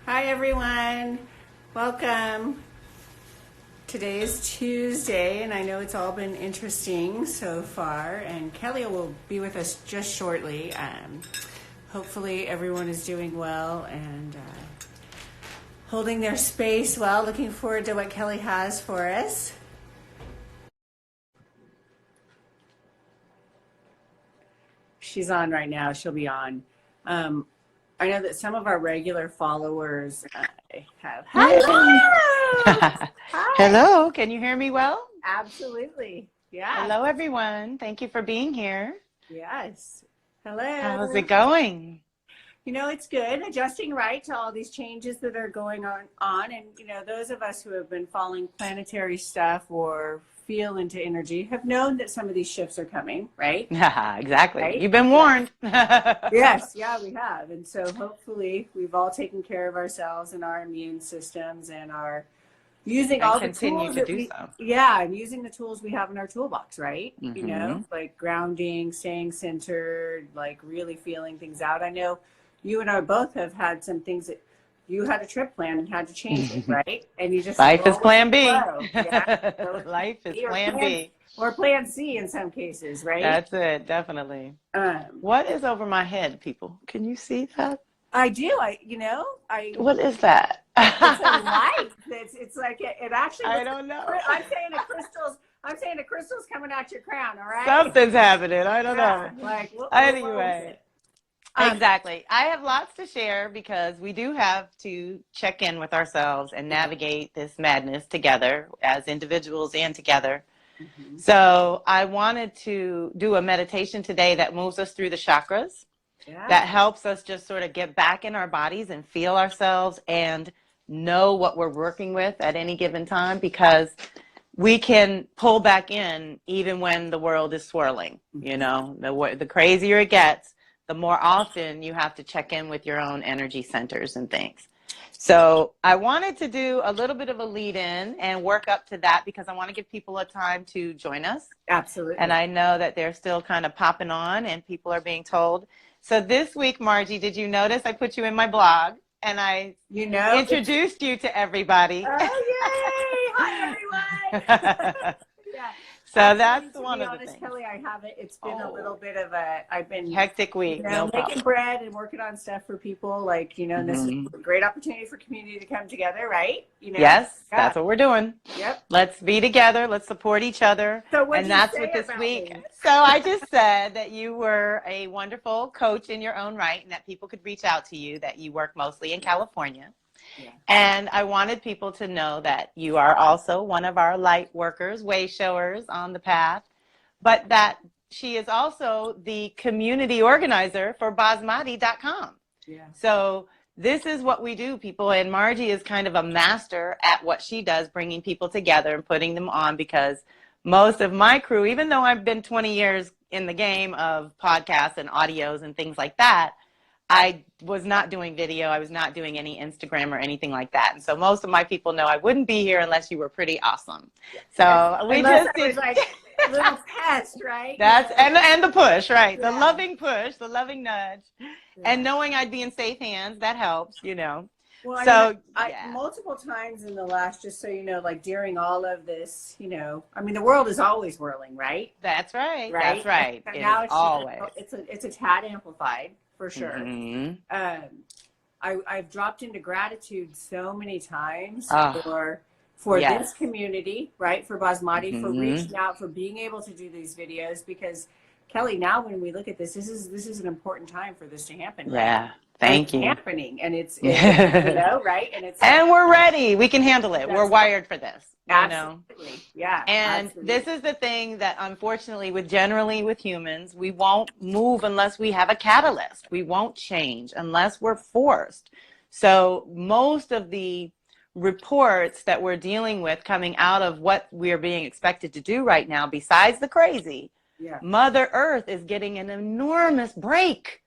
Hi everyone, welcome. Today is Tuesday and I know it's all been interesting so far, and Kelly will be with us just shortly. Hopefully everyone is doing well and holding their space well. Looking forward to what Kelly has for us. She's on right now, she'll be on. I know that some of our regular followers have. Hello! Hi. Hello, can you hear me well? Absolutely. Yeah. Hello, everyone. Thank you for being here. Yes. Hello. How's it going? You know, it's good. Adjusting right to all these changes that are going on. And, you know, those of us who have been following planetary stuff or feel into energy have known that some of these shifts are coming, right? Exactly. Right? You've been warned. Yes, yeah, we have. And so hopefully we've all taken care of ourselves and our immune systems and are using all the tools that we, yeah, and using the tools we have in our toolbox, right? Mm-hmm. You know, like grounding, staying centered, like really feeling things out. I know you and I both have had some things that you had a trip plan and had to change it, right? And you just Life is plan B. Yeah. Life is plan B. Or plan C in some cases, right? That's it, definitely. What is over my head, people? Can you see that? I do. What is that? It's a light. It's like it actually. I don't know. I'm saying a crystal's coming out your crown. All right. Something's happening. I don't know. Like anyway. Exactly. I have lots to share because we do have to check in with ourselves and navigate this madness together as individuals and together. Mm-hmm. So I wanted to do a meditation today that moves us through the chakras. Yeah. That helps us just sort of get back in our bodies and feel ourselves and know what we're working with at any given time, because we can pull back in even when the world is swirling. You know, the crazier it gets, the more often you have to check in with your own energy centers and things. So I wanted to do a little bit of a lead in and work up to that because I want to give people a time to join us. Absolutely. And I know that they're still kind of popping on and people are being told. So this week, Margie, did you notice I put you in my blog and I introduced you to everybody? Oh, yay! Hi, everyone! Yeah. So that's one of the things. Kelly, I haven't. It's been a little bit of I've been hectic week. Making bread and working on stuff for people. Like, and this is a great opportunity for community to come together, right? Yes, that's what we're doing. Yep. Let's be together. Let's support each other. So and that's what this week. So I just said that you were a wonderful coach in your own right, and that people could reach out to you. That you work mostly in California. Yeah. And I wanted people to know that you are also one of our light workers, way showers on the path, but that she is also the community organizer for basmati.com. Yeah. So this is what we do, people. And Margie is kind of a master at what she does, bringing people together and putting them on, because most of my crew, even though I've been 20 years in the game of podcasts and audios and things like that, I was not doing video. I was not doing any Instagram or anything like that. And so most of my people know I wouldn't be here unless you were pretty awesome. So we just did like a little test, right? That's and the push, right? Yeah. The loving push, the loving nudge, and knowing I'd be in safe hands, that helps, Well, so multiple times in the last, just so you know, like during all of this, the world is always whirling, right? That's right. That's right. And now it's always it's a tad amplified. For sure. Mm-hmm. I've dropped into gratitude so many times for this community, right? For Basmati, for reaching out, for being able to do these videos, because Kelly, now when we look at this is an important time for this to happen. Right? Yeah. Thank you. Happening, and it's right? And we're ready. We can handle it. We're wired for this. Absolutely. Yeah. And this is the thing that, unfortunately, generally with humans, we won't move unless we have a catalyst. We won't change unless we're forced. So most of the reports that we're dealing with coming out of what we're being expected to do right now, besides the crazy, Mother Earth is getting an enormous break.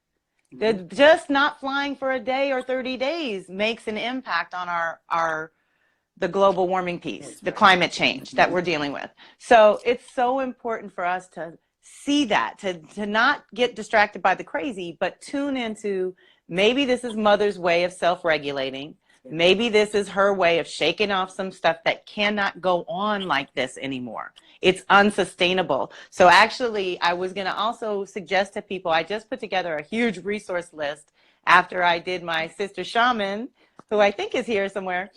Just not flying for a day or 30 days makes an impact on the global warming piece, the climate change that we're dealing with. So it's so important for us to see that, to not get distracted by the crazy, but tune into maybe this is Mother's way of self-regulating. Maybe this is her way of shaking off some stuff that cannot go on like this anymore. It's unsustainable. So actually, I was going to also suggest to people, I just put together a huge resource list after I did my sister shaman, who I think is here somewhere.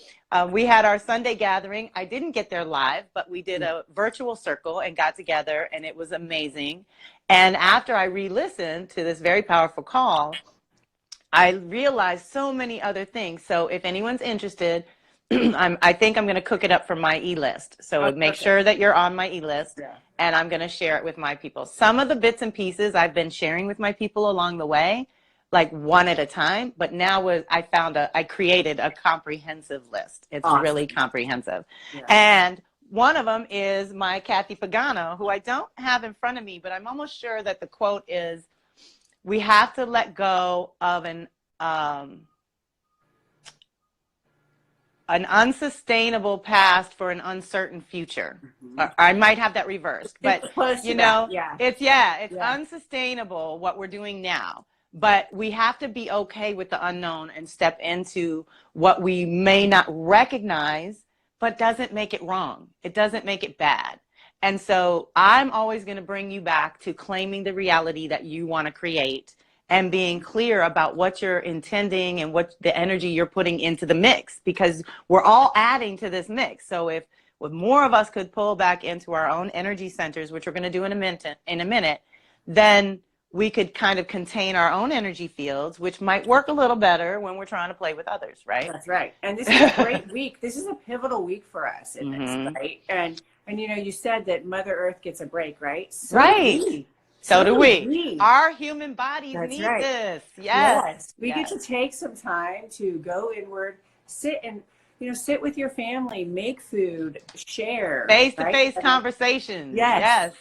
We had our Sunday gathering. I didn't get there live, but we did a virtual circle and got together, and it was amazing. And after I re-listened to this very powerful call, I realized so many other things. So if anyone's interested, I think I'm going to cook it up for my e-list. So make sure that you're on my e-list, and I'm going to share it with my people. Some of the bits and pieces I've been sharing with my people along the way, like one at a time, but now I created a comprehensive list. It's really comprehensive. And one of them is my Kathy Pagano, who I don't have in front of me, but I'm almost sure that the quote is, we have to let go of an unsustainable past for an uncertain future. I might have that reversed, but you know, it's unsustainable what we're doing now. But we have to be okay with the unknown and step into what we may not recognize, but doesn't make it wrong. It doesn't make it bad. And so I'm always going to bring you back to claiming the reality that you want to create and being clear about what you're intending and what the energy you're putting into the mix, because we're all adding to this mix. So if more of us could pull back into our own energy centers, which we're going to do in a minute, then we could kind of contain our own energy fields, which might work a little better when we're trying to play with others, right? That's right. And this is a great week. This is a pivotal week for us in this, right? And you know, you said that Mother Earth gets a break, right? So do we. Our human bodies need this. Yes. We get to take some time to go inward, sit with your family, make food, share. Face-to-face conversations. Yes.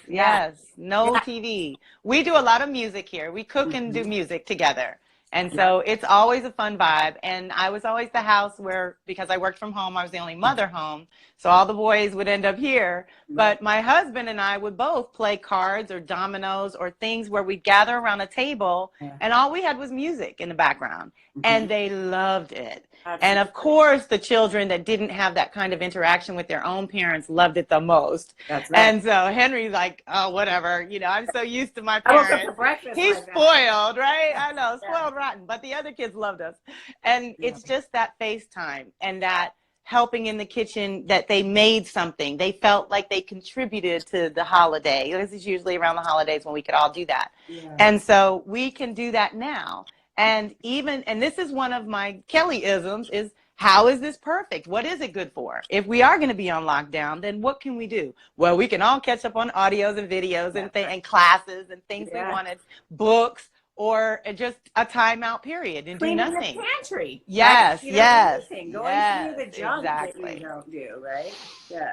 No TV. We do a lot of music here. We cook and do music together. And so it's always a fun vibe. And I was always the house where, because I worked from home, I was the only mother home. So all the boys would end up here. But my husband and I would both play cards or dominoes or things where we'd gather around a table and all we had was music in the background. And they loved it. Absolutely. And of course, the children that didn't have that kind of interaction with their own parents loved it the most. That's right. And so Henry's like, oh, whatever. You know, I'm so used to my parents. He's spoiled, right? I know, spoiled rotten. But the other kids loved us. And it's just that FaceTime and that helping in the kitchen, that they made something. They felt like they contributed to the holiday. This is usually around the holidays when we could all do that. And so we can do that now. And this is one of my Kelly-isms, is how is this perfect? What is it good for? If we are going to be on lockdown, then what can we do? Well, we can all catch up on audios and videos and classes and things we wanted, books, or just a timeout period and do nothing. Cleaning the pantry. Yes. Going through the junk that you don't do, right?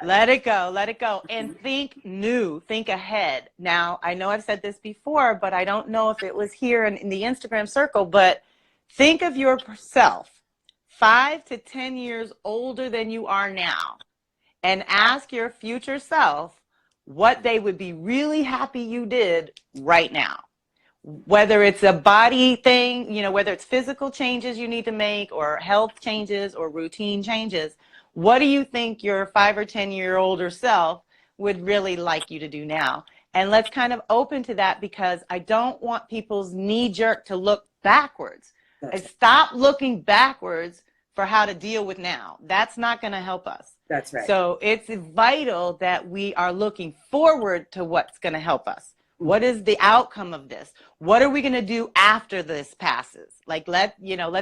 Let it go. And think new, think ahead. Now, I know I've said this before, but I don't know if it was here in the Instagram circle, but think of yourself 5 to 10 years older than you are now, and ask your future self what they would be really happy you did right now. Whether it's a body thing, you know, whether it's physical changes you need to make or health changes or routine changes, what do you think your 5 or 10 year older self would really like you to do now? And let's kind of open to that, because I don't want people's knee jerk to look backwards. Stop looking backwards for how to deal with now. That's not going to help us. That's right. So it's vital that we are looking forward to what's going to help us. What is the outcome of this? What are we going to do after this passes? Like, let's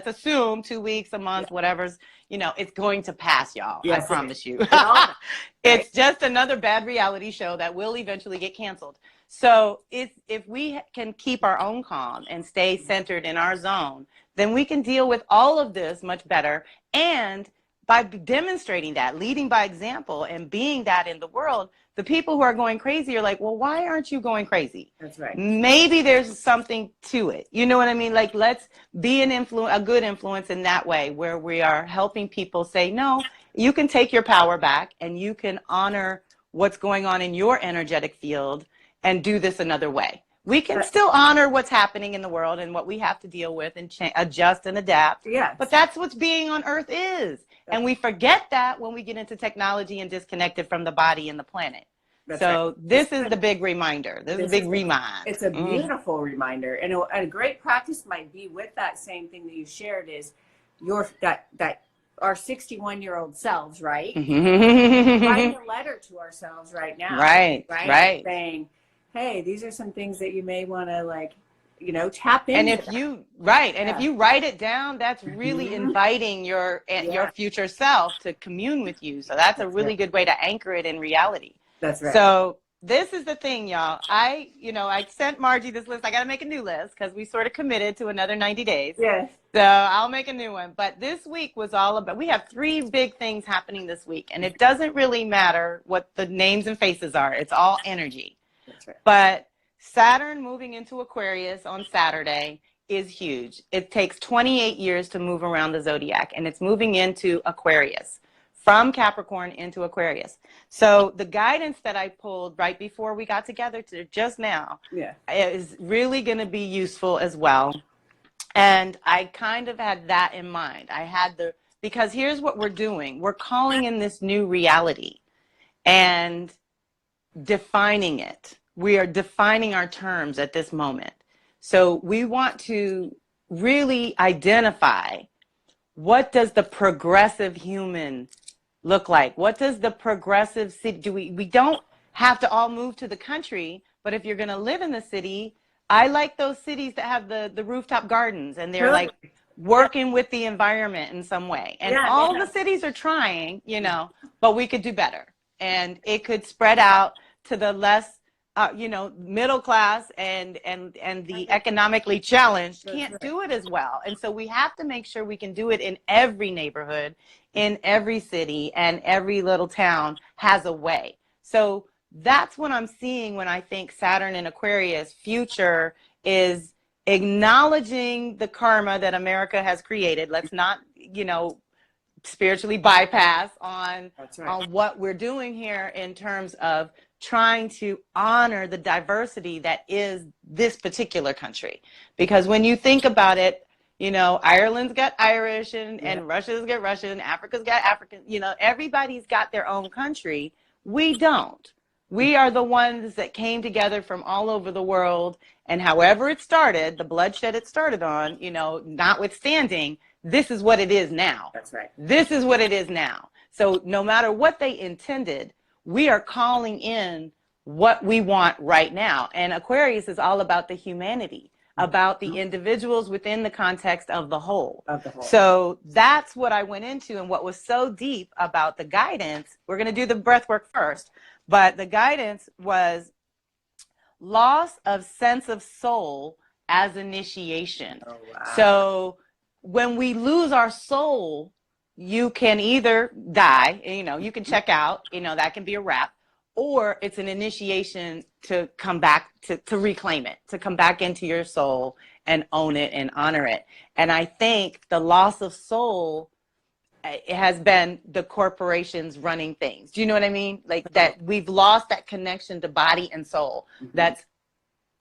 assume 2 weeks, a month, whatever's, it's going to pass, y'all. Yes, I promise you. It's just another bad reality show that will eventually get canceled. So if we can keep our own calm and stay centered in our zone, then we can deal with all of this much better. And by demonstrating that, leading by example and being that in the world, the people who are going crazy are like, well, why aren't you going crazy? That's right. Maybe there's something to it. You know what I mean? Like, let's be a good influence in that way, where we are helping people say, no, you can take your power back and you can honor what's going on in your energetic field and do this another way. We can still honor what's happening in the world and what we have to deal with and adjust and adapt. Yes. But that's what being on Earth is. And we forget that when we get into technology and disconnected from the body and the planet. This is the big reminder. This is a big remind. It's a beautiful reminder. And a great practice might be with that same thing that you shared is that our 61-year-old selves, right? Writing a letter to ourselves right now. Right. Saying, hey, these are some things that you may want to tap into. And if you write it down, that's really inviting your future self to commune with you. So that's a really good way to anchor it in reality. That's right. So this is the thing, y'all. I sent Margie this list. I got to make a new list because we sort of committed to another 90 days. Yes. So I'll make a new one. But this week was all about, we have 3 big things happening this week. And it doesn't really matter what the names and faces are. It's all energy. That's right. But Saturn moving into Aquarius on Saturday is huge. It takes 28 years to move around the zodiac, and it's moving into Aquarius, from Capricorn into Aquarius. So the guidance that I pulled right before we got together to just now is really going to be useful as well. And I kind of had that in mind. Because here's what we're doing. We're calling in this new reality and defining it. We are defining our terms at this moment. So we want to really identify, what does the progressive human look like? What does the progressive city, we don't have to all move to the country, but if you're going to live in the city, I like those cities that have the rooftop gardens and they're like working with the environment in some way. And all the cities are trying, but we could do better. And it could spread out to the less middle class and the economically challenged can't do it as well. And so we have to make sure we can do it in every neighborhood, in every city, and every little town has a way. So that's what I'm seeing when I think Saturn in Aquarius future is acknowledging the karma that America has created. Let's not, spiritually bypass on what we're doing here in terms of trying to honor the diversity that is this particular country. Because when you think about it, Ireland's got Irish and Russia's got Russian, Africa's got African, everybody's got their own country. We don't. We are the ones that came together from all over the world, and however it started, the bloodshed it started on, notwithstanding, this is what it is now. That's right. This is what it is now. So no matter what they intended, we are calling in what we want right now. And Aquarius is all about the humanity, about the individuals within the context of the whole. So that's what I went into, and what was so deep about the guidance. We're going to do the breath work first, but the guidance was loss of sense of soul as initiation. Oh, wow. So when we lose our soul, you can either die, you can check out, that can be a wrap, or it's an initiation to come back, to reclaim it, to come back into your soul and own it and honor it. And I think the loss of soul, it has been the corporations running things. Do you know what I mean? Like that we've lost that connection to body and soul.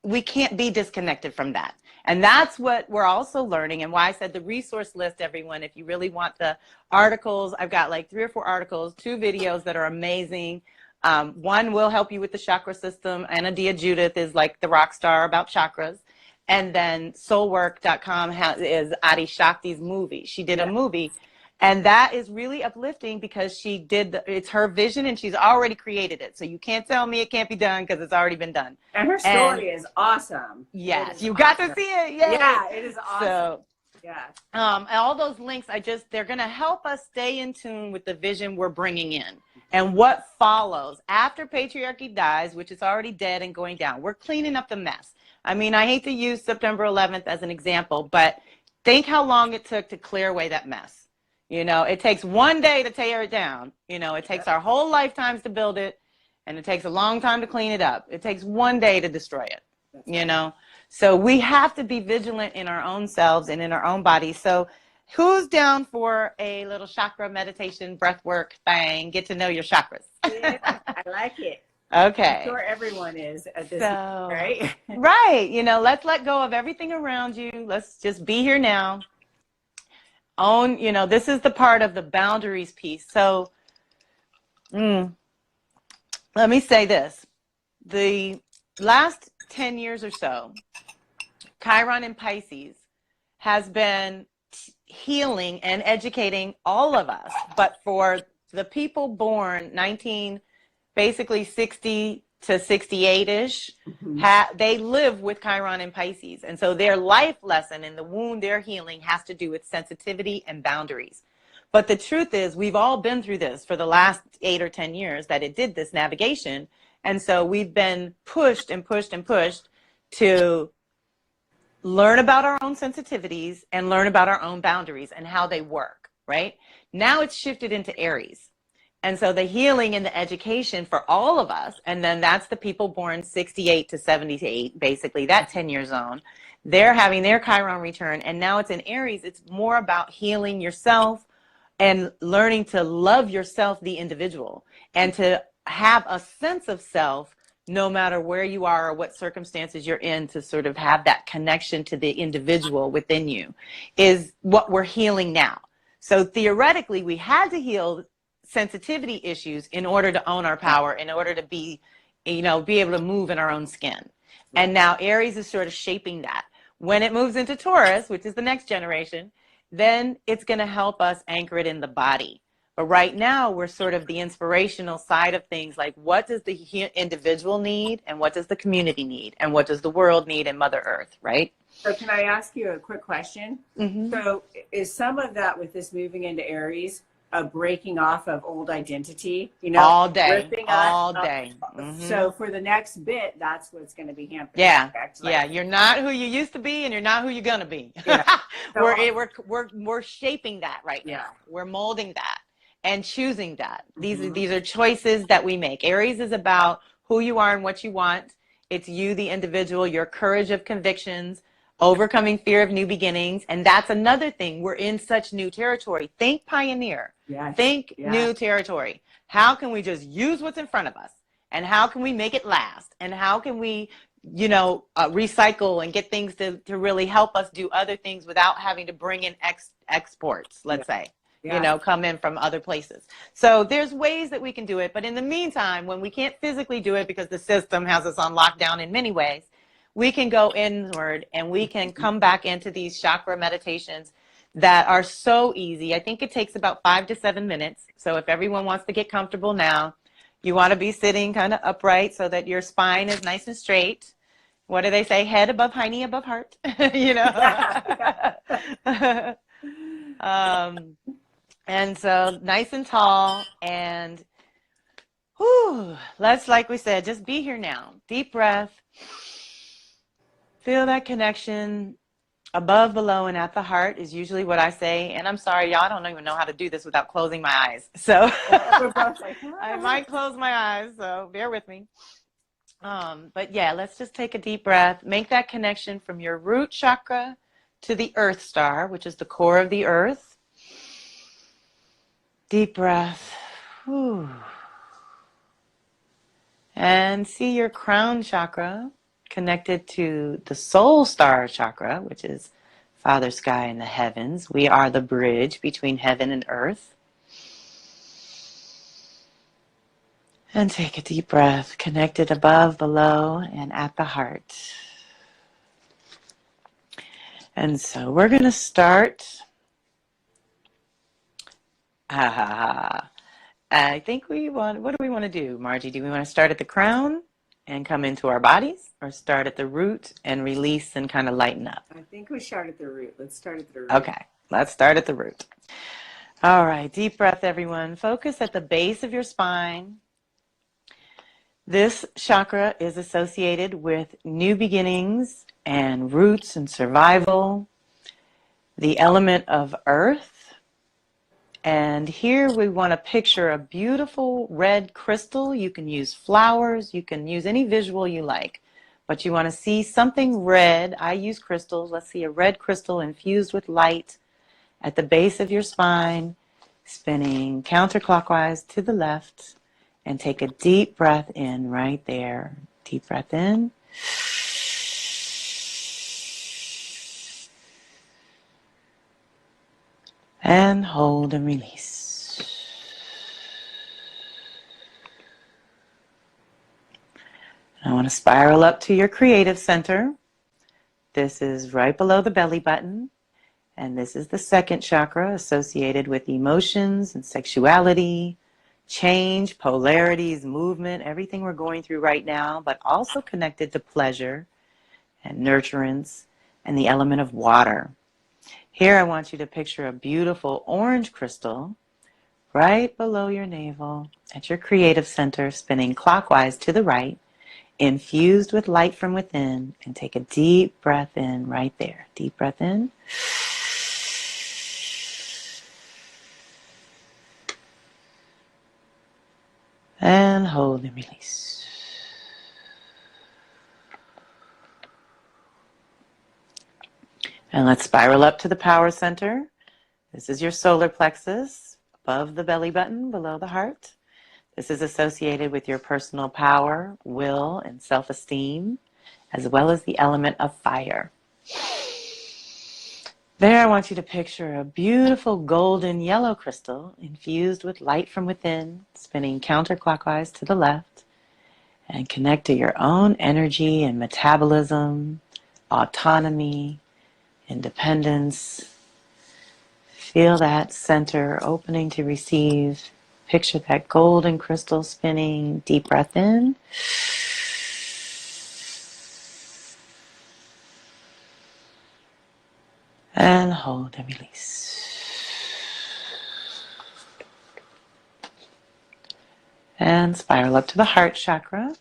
We can't be disconnected from that. And that's what we're also learning, and why I said the resource list, everyone, if you really want the articles, I've got like 3 or 4 articles, 2 videos that are amazing. One will help you with the chakra system. Anadia Judith is like the rock star about chakras. And then soulwork.com is Adi Shakti's movie. She did a movie, and that is really uplifting because she did, it's her vision and she's already created it. So you can't tell me it can't be done because it's already been done. And her story is awesome. Yes, you got to see it. Yeah, it is awesome. So, all those links, they're going to help us stay in tune with the vision we're bringing in and what follows after patriarchy dies, which is already dead and going down. We're cleaning up the mess. I mean, I hate to use September 11th as an example, but think how long it took to clear away that mess. It takes one day to tear it down. It takes our whole lifetimes to build it, and it takes a long time to clean it up. It takes one day to destroy it, So we have to be vigilant in our own selves and in our own bodies. So who's down for a little chakra meditation, breath work thing? Get to know your chakras. Yeah, I like it. I'm Okay. sure everyone is at this moment, So, right? right, let's let go of everything around you. Let's just be here now. Own, this is the part of the boundaries piece. So, let me say this. The last 10 years or so, Chiron in Pisces has been healing and educating all of us. But for the people born basically 60 to 68-ish, they live with Chiron in Pisces. And so their life lesson and the wound they're healing has to do with sensitivity and boundaries. But the truth is, we've all been through this for the last 8 or 10 years that it did this navigation. And so we've been pushed and pushed and pushed to learn about our own sensitivities and learn about our own boundaries and how they work, right? Now it's shifted into Aries. And so the healing and the education for all of us, and then that's the people born 68 to 78, basically that 10-year zone, they're having their Chiron return. And now it's in Aries. It's more about healing yourself and learning to love yourself, the individual, and to have a sense of self no matter where you are or what circumstances you're in, to sort of have that connection to the individual within you is what we're healing now. So theoretically, we had to heal sensitivity issues in order to own our power, in order to be able to move in our own skin. And now Aries is sort of shaping that. When it moves into Taurus, which is the next generation, then it's going to help us anchor it in the body. But right now, we're sort of the inspirational side of things, like what does the individual need, and what does the community need, and what does the world need, and Mother Earth, right? So can I ask you a quick question? Mm-hmm. So is some of that with this moving into Aries a breaking off of old identity? All day, ripping all up. day. Mm-hmm. So for the next bit, that's what's going to be happening. Yeah, correct? yeah. You're not who you used to be, and you're not who you're gonna be. Yeah. So we're shaping that right now. Yeah. We're molding that and choosing that. These are choices that we make. Aries is about who you are and what you want. It's you, the individual, your courage of convictions, overcoming fear of new beginnings. And that's another thing. We're in such new territory. Think pioneer. Yes. Think new territory. How can we just use what's in front of us? And how can we make it last? And how can we, recycle and get things to really help us do other things without having to bring in exports, let's say. Come in from other places. So there's ways that we can do it. But in the meantime, when we can't physically do it because the system has us on lockdown in many ways, we can go inward and we can come back into these chakra meditations that are so easy. I think it takes about 5 to 7 minutes. So if everyone wants to get comfortable now, you want to be sitting kind of upright so that your spine is nice and straight. What do they say? Head above hiney above heart. And so nice and tall, and let's, like we said, just be here now. Deep breath. Feel that connection above, below, and at the heart is usually what I say. And I'm sorry, y'all, I don't even know how to do this without closing my eyes. So I might close my eyes, so bear with me. But yeah, let's just take a deep breath. Make that connection from your root chakra to the earth star, which is the core of the earth. Deep breath. Whew. And see your crown chakra connected to the soul star chakra, which is Father Sky in the heavens. We are the bridge between heaven and earth. And take a deep breath, connected above, below, and at the heart. And so we're going to start. I think what do we want to do, Margie? Do we want to start at the crown and come into our bodies, or start at the root and release and kind of lighten up? I think we start at the root. Let's start at the root. Okay, let's start at the root. All right, deep breath, everyone. Focus at the base of your spine. This chakra is associated with new beginnings and roots and survival, the element of earth. And here we want to picture a beautiful red crystal. You can use flowers, you can use any visual you like, but you want to see something red. I use crystals. Let's see a red crystal infused with light at the base of your spine, spinning counterclockwise to the left And take a deep breath in right there. Deep breath in. And hold and release. I want to spiral up to your creative center. This is right below the belly button. And this is the second chakra associated with emotions and sexuality, change, polarities, movement, everything we're going through right now, but also connected to pleasure and nurturance and the element of water. Here I want you to picture a beautiful orange crystal right below your navel at your creative center, spinning clockwise to the right, infused with light from within, and take a deep breath in right there. Deep breath in. And hold and release. And let's spiral up to the power center. This is your solar plexus, above the belly button, below the heart. This is associated with your personal power, will, and self-esteem, as well as the element of fire. There, I want you to picture a beautiful golden yellow crystal infused with light from within, spinning counterclockwise to the left, and connect to your own energy and metabolism, autonomy, independence. Feel that center opening to receive. Picture that golden crystal spinning. Deep breath in. And hold and release. And spiral up to the heart chakra.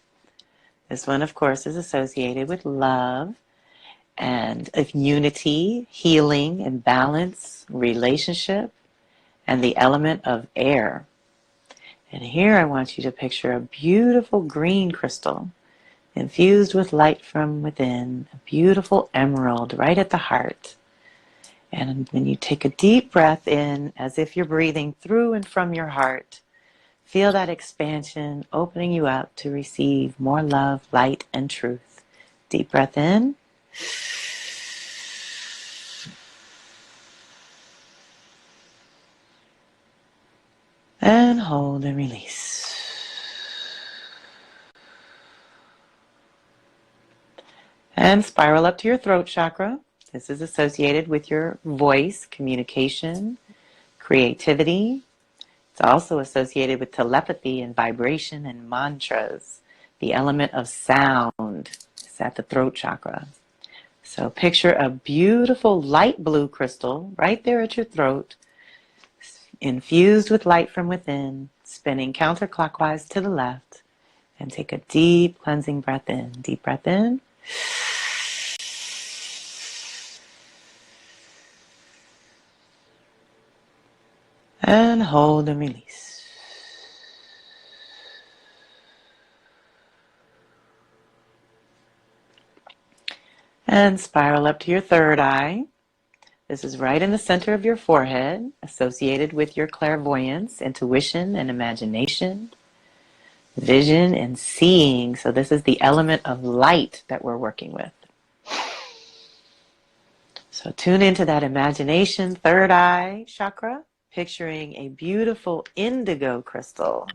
This one, of course, is associated with love and of unity, healing, and balance, relationship, and the element of air. And here I want you to picture a beautiful green crystal infused with light from within, a beautiful emerald right at the heart. And when you take a deep breath in, as if you're breathing through and from your heart, feel that expansion opening you up to receive more love, light, and truth. Deep breath in. And hold and release. And spiral up to your throat chakra. This is associated with your voice, communication, creativity. It's also associated with telepathy and vibration and mantras. The element of sound is at the throat chakra. So picture a beautiful light blue crystal right there at your throat, infused with light from within, spinning counterclockwise to the left, and take a deep cleansing breath in. Deep breath in. And hold and release. And spiral up to your third eye. This is right in the center of your forehead, associated with your clairvoyance, intuition, and imagination, vision, and seeing. So this is the element of light that we're working with. So tune into that imagination, third eye chakra, picturing a beautiful indigo crystal,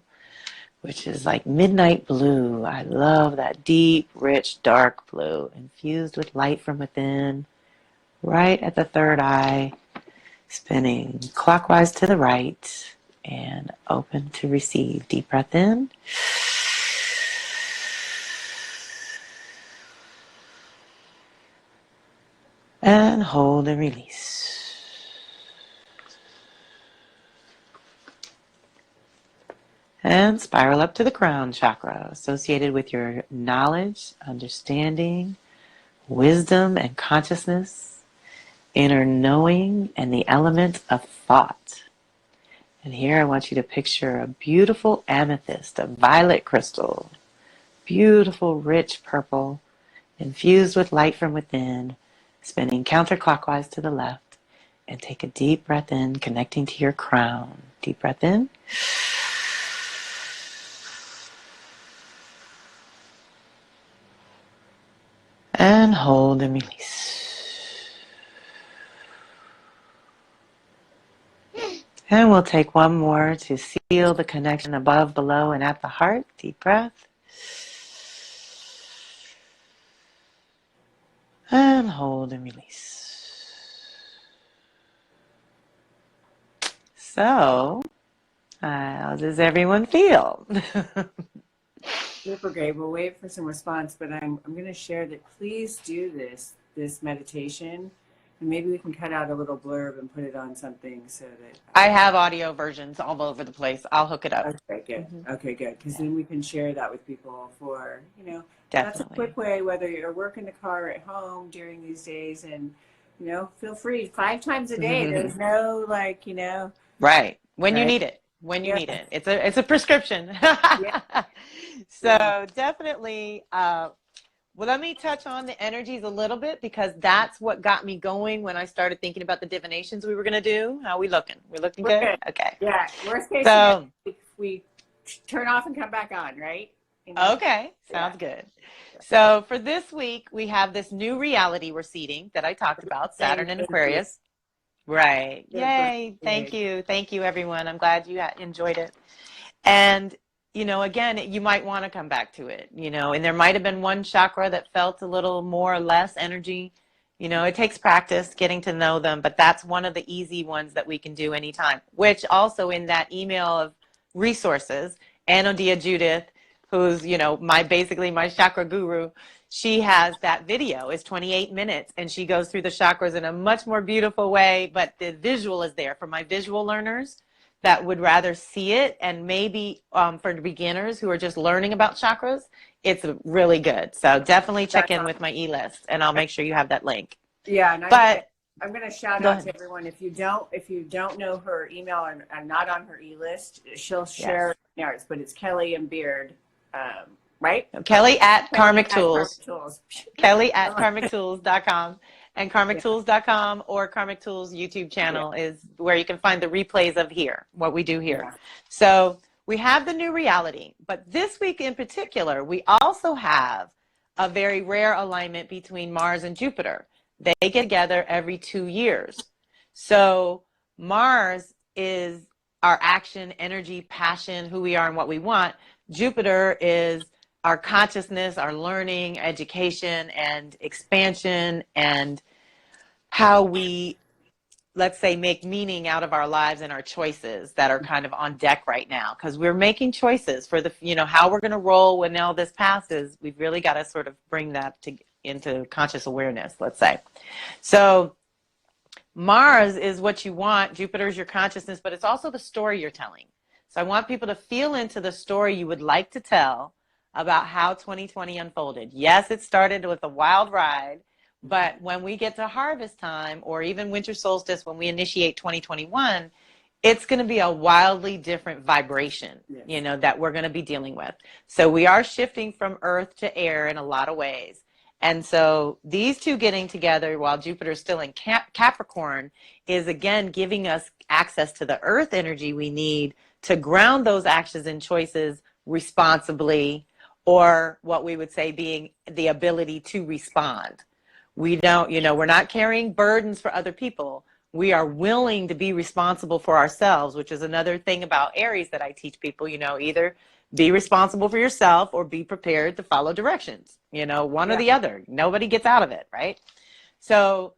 which is like midnight blue. I love that deep, rich, dark blue, infused with light from within, right at the third eye, spinning clockwise to the right, and open to receive. Deep breath in. And hold and release. And spiral up to the crown chakra, associated with your knowledge, understanding, wisdom, and consciousness, inner knowing, and the element of thought. And here I want you to picture a beautiful amethyst, a violet crystal, beautiful, rich purple, infused with light from within, spinning counterclockwise to the left, and take a deep breath in, connecting to your crown. Deep breath in. And hold and release. And we'll take one more to seal the connection above, below, and at the heart. Deep breath. And hold and release. So, how does everyone feel? Super great. We'll wait for some response, but I'm going to share that please do this meditation, and maybe we can cut out a little blurb and put it on something so that I have audio versions all over the place. I'll hook it up. Okay, good. Okay, good. Because then we can share that with people for, that's a Definitely. quick way, whether you're working the car or at home during these days, and, feel free 5 times a day. There's no Right. When you right? need it. When you Yeah. need it. It's a prescription. Yeah. So definitely, well, let me touch on the energies a little bit, because that's what got me going when I started thinking about the divinations we were going to do. How are we looking? We're looking We're good? good. Okay. Yeah. Worst case So, scenario, we turn off and come back on, right? okay. Sounds good. So for this week, we have this new reality we're seeding that I talked about, Saturn and Aquarius. Right. Yay. Thank you. Thank you, everyone. I'm glad you enjoyed it. And, again, you might want to come back to it, and there might have been one chakra that felt a little more or less energy. It takes practice getting to know them, but that's one of the easy ones that we can do anytime, which also in that email of resources, Anodia Judith, who's, basically my chakra guru, she has that video. It's 28 minutes, and she goes through the chakras in a much more beautiful way, but the visual is there for my visual learners that would rather see it, and maybe for beginners who are just learning about chakras, it's really good. So definitely check in with my e-list, and I'll make sure you have that link. Yeah, and I'm gonna shout out to everyone. If you don't know her email and not on her e-list, she'll share yours. But it's Kelly and Beard, right? Kelly at Karmic Tools. Tools. Kelly at karmictools.com. And karmictools.com or Karmic Tools YouTube channel is where you can find the replays of what we do here. Yeah. So we have the new reality, but this week in particular, we also have a very rare alignment between Mars and Jupiter. They get together every 2 years. So Mars is our action, energy, passion, who we are and what we want. Jupiter is our consciousness, our learning, education, and expansion, and how we, let's say, make meaning out of our lives and our choices that are kind of on deck right now. Because we're making choices for the, how we're going to roll when all this passes. We've really got to sort of bring that into conscious awareness, let's say. So Mars is what you want. Jupiter is your consciousness, but it's also the story you're telling. So I want people to feel into the story you would like to tell about how 2020 unfolded. Yes, it started with a wild ride, but when we get to harvest time, or even winter solstice, when we initiate 2021, it's going to be a wildly different vibration, that we're going to be dealing with. So we are shifting from earth to air in a lot of ways. And so these two getting together while Jupiter is still in Capricorn is, again, giving us access to the earth energy we need to ground those actions and choices responsibly, or what we would say being the ability to respond. We don't, we're not carrying burdens for other people. We are willing to be responsible for ourselves, which is another thing about Aries that I teach people, either be responsible for yourself or be prepared to follow directions, one or the other. Nobody gets out of it, right? So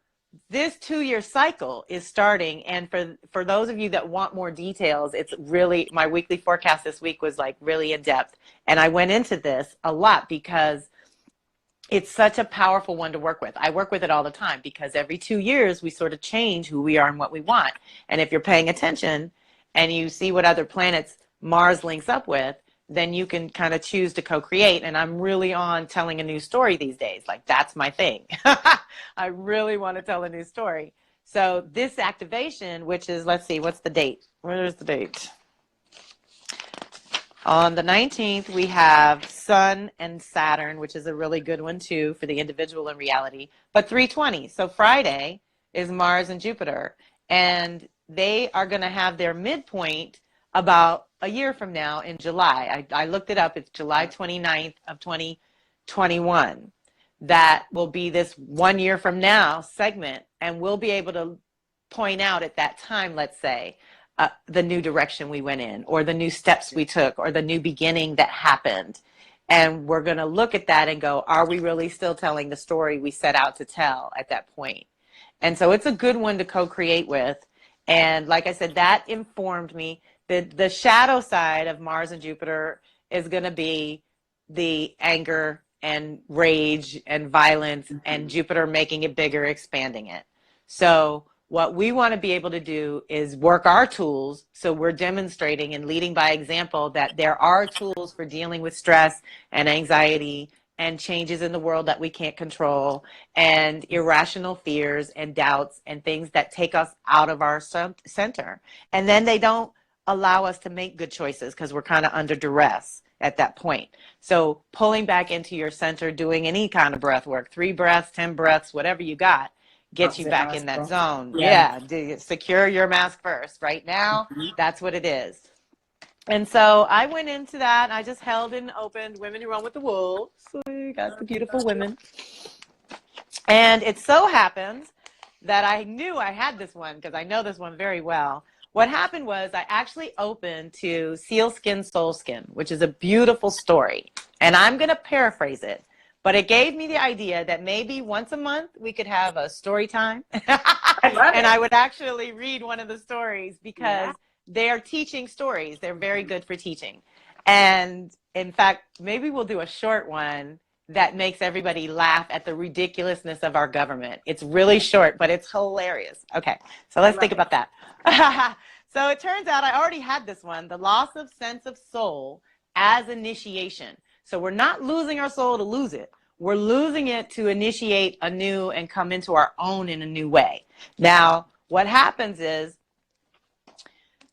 this 2-year cycle is starting, and for those of you that want more details, it's really, my weekly forecast this week was like really in depth, and I went into this a lot because it's such a powerful one to work with. I work with it all the time because every 2 years we sort of change who we are and what we want. And if you're paying attention and you see what other planets Mars links up with, then you can kind of choose to co-create. And I'm really on telling a new story these days. Like, that's my thing. I really want to tell a new story. So this activation, which is, let's see, what's the date? Where's the date? On the 19th, we have Sun and Saturn, which is a really good one, too, for the individual in reality. But 320, so Friday is Mars and Jupiter. And they are going to have their midpoint about a year from now in July. I looked it up. It's July 29th of 2021. that will be this 1 year from now segment, and we'll be able to point out at that time, let's say, the new direction we went in, or the new steps we took, or the new beginning that happened. And we're going to look at that and go, are we really still telling the story we set out to tell at that point? And so it's a good one to co-create with. And like I said, that informed me. The shadow side of Mars and Jupiter is going to be the anger and rage and violence, and Jupiter making it bigger, expanding it. So what we want to be able to do is work our tools, so we're demonstrating and leading by example that there are tools for dealing with stress and anxiety and changes in the world that we can't control, and irrational fears and doubts and things that take us out of our center. And then they don't allow us to make good choices because we're kind of under duress at that point. So pulling back into your center, doing any kind of breath work, 3 breaths, 10 breaths, whatever you got, get you back in that zone. Yeah. Secure your mask first. Right now, that's what it is. And so I went into that, and I just held and opened Women Who Run with the Wolves. So you got the beautiful women. And it so happens that I knew I had this one because I know this one very well. What happened was I actually opened to Sealskin, Soulskin, which is a beautiful story. And I'm going to paraphrase it. But it gave me the idea that maybe once a month we could have a story time. I would actually read one of the stories because they're teaching stories. They're very good for teaching. And in fact, maybe we'll do a short one that makes everybody laugh at the ridiculousness of our government. It's really short, but it's hilarious. Okay, so let's think about that. So it turns out I already had this one, the loss of sense of soul as initiation. So we're not losing our soul to lose it. We're losing it to initiate anew and come into our own in a new way. Now, what happens is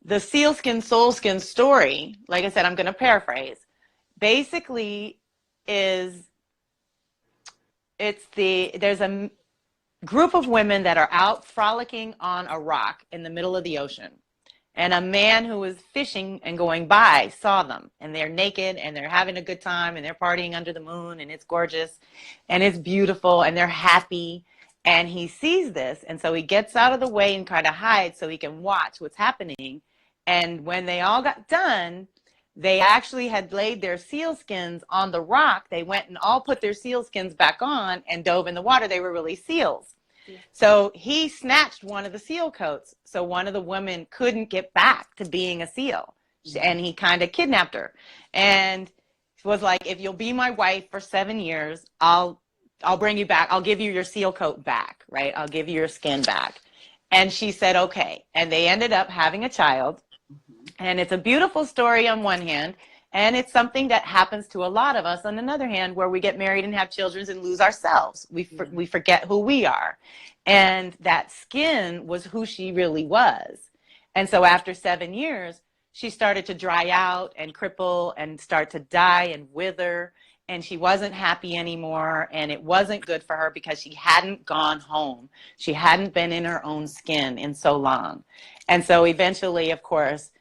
the Sealskin, Soulskin story, like I said, I'm going to paraphrase, basically is there's a group of women that are out frolicking on a rock in the middle of the ocean. And a man who was fishing and going by saw them, and they're naked and they're having a good time and they're partying under the moon, and it's gorgeous and it's beautiful and they're happy. And he sees this, and so he gets out of the way and kind of hides so he can watch what's happening. And when they all got done, they actually had laid their sealskins on the rock. They went and all put their sealskins back on and dove in the water. They were really seals. So he snatched one of the seal coats. So one of the women couldn't get back to being a seal. And he kind of kidnapped her. And was like, if you'll be my wife for 7 years, I'll bring you back. I'll give you your seal coat back, right? I'll give you your skin back. And she said, okay. And they ended up having a child. And it's a beautiful story on one hand. And it's something that happens to a lot of us on another hand, where we get married and have children and lose ourselves. We forget who we are. And that skin was who she really was. And so after 7 years, she started to dry out and cripple and start to die and wither. And she wasn't happy anymore. And it wasn't good for her because she hadn't gone home. She hadn't been in her own skin in so long. And so eventually, of course,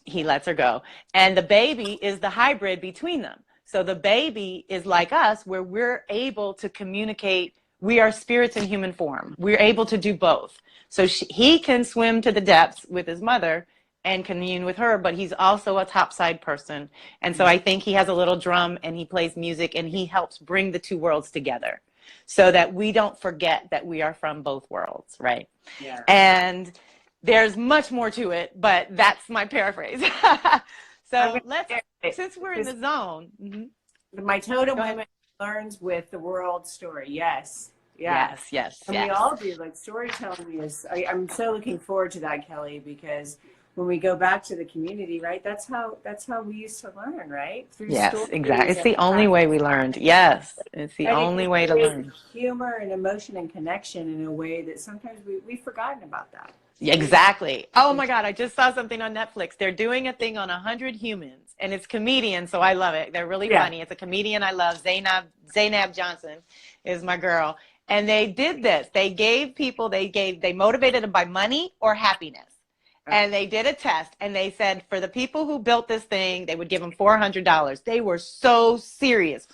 he lets her go. And the baby is the hybrid between them. So the baby is like us, where we're able to communicate. We are spirits in human form. We're able to do both. So he can swim to the depths with his mother and commune with her, but he's also a topside person. And so I think he has a little drum and he plays music and he helps bring the two worlds together so that we don't forget that we are from both worlds, right? Yeah. And there's much more to it, but that's my paraphrase. So since we're in the zone. My totem women learns with the world story. Yes. Yeah. Yes. And we all do. Like, storytelling is, I'm so looking forward to that, Kelly, because when we go back to the community, right, that's how we used to learn, right? Through stories. Exactly. It's the only way we learned. Yes. It's the only way to learn. Humor and emotion and connection in a way that sometimes we've forgotten about that. Exactly. Oh my God, I just saw something on Netflix. They're doing a thing on 100 humans, and it's comedians, so I love it. They're really funny. It's a comedian I love. Zainab Johnson is my girl. And they did this. They gave people, they motivated them by money or happiness. And they did a test, and they said for the people who built this thing, they would give them $400. They were so serious.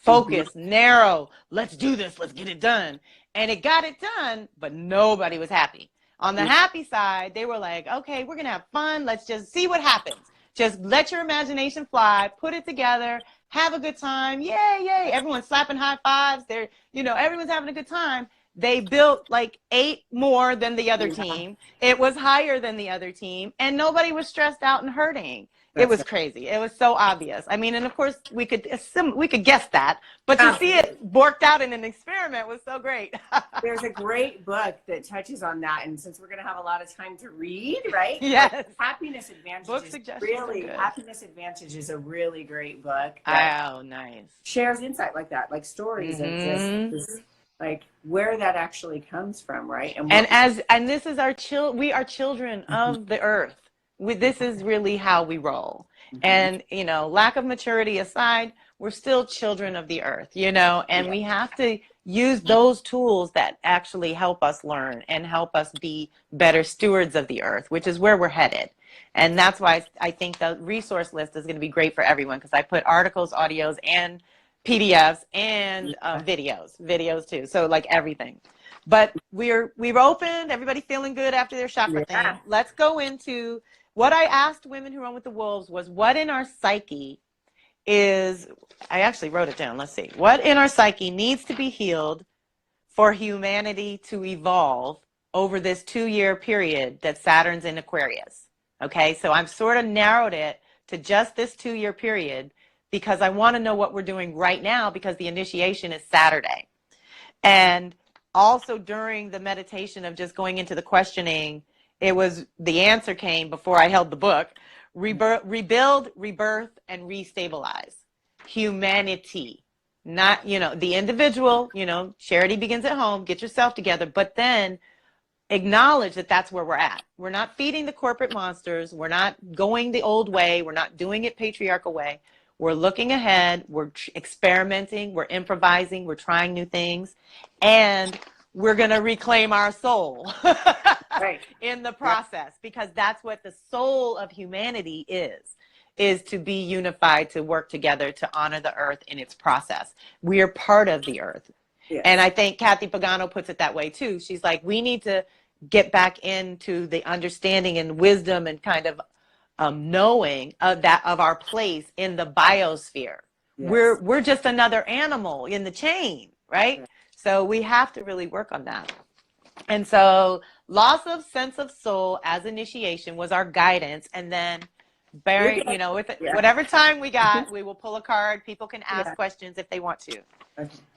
focus, narrow, let's do this, let's get it done. And it got it done, but nobody was happy. On the happy side, they were like, okay, we're going to have fun. Let's just see what happens. Just let your imagination fly, put it together, have a good time. Yay, yay. Everyone's slapping high fives. They're, everyone's having a good time. They built like 8 more than the other team. It was higher than the other team, and nobody was stressed out and hurting. It was crazy. It was so obvious. I mean, and of course we could guess that, but to see it worked out in an experiment was so great. There's a great book that touches on that, and since we're going to have a lot of time to read, right? Yes. Happiness Advantage. Book suggestions Happiness Advantage is a really great book. Oh, nice. Shares insight like that, like stories of just like where that actually comes from, right? And this is we are children of the earth. This is really how we roll. And, lack of maturity aside, we're still children of the earth, and we have to use those tools that actually help us learn and help us be better stewards of the earth, which is where we're headed. And that's why I think the resource list is going to be great for everyone, because I put articles, audios, and PDFs and videos too. So like everything. But we've opened, everybody feeling good after their chakra thing. Let's go into what I asked women who run with the wolves was what in our psyche is, I actually wrote it down. Let's see. What in our psyche needs to be healed for humanity to evolve over this 2-year period that Saturn's in Aquarius? Okay, so I've sort of narrowed it to just this 2-year period because I want to know what we're doing right now, because the initiation is Saturday. And also during the meditation of just going into the questioning, the answer came before I held the book: rebuild, rebirth, and restabilize. Humanity, not, the individual, charity begins at home, get yourself together, but then acknowledge that that's where we're at. We're not feeding the corporate monsters. We're not going the old way. We're not doing it patriarchal way. We're looking ahead. We're experimenting. We're improvising. We're trying new things. And we're going to reclaim our soul in the process, because that's what the soul of humanity is to be unified, to work together, to honor the earth in its process. We are part of the earth. Yes. And I think Kathy Pagano puts it that way too. She's like, we need to get back into the understanding and wisdom and kind of knowing of our place in the biosphere. Yes. We're just another animal in the chain, right? So we have to really work on that. And so loss of sense of soul as initiation was our guidance. And then whatever time we got, we will pull a card. People can ask questions if they want to.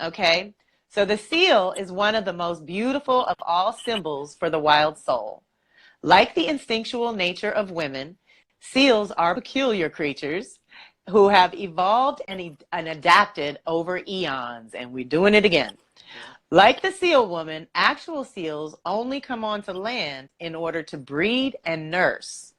Okay. So the seal is one of the most beautiful of all symbols for the wild soul. Like the instinctual nature of women, seals are peculiar creatures who have evolved and adapted over eons. And we're doing it again. Like the seal woman, actual seals only come onto land in order to breed and nurse.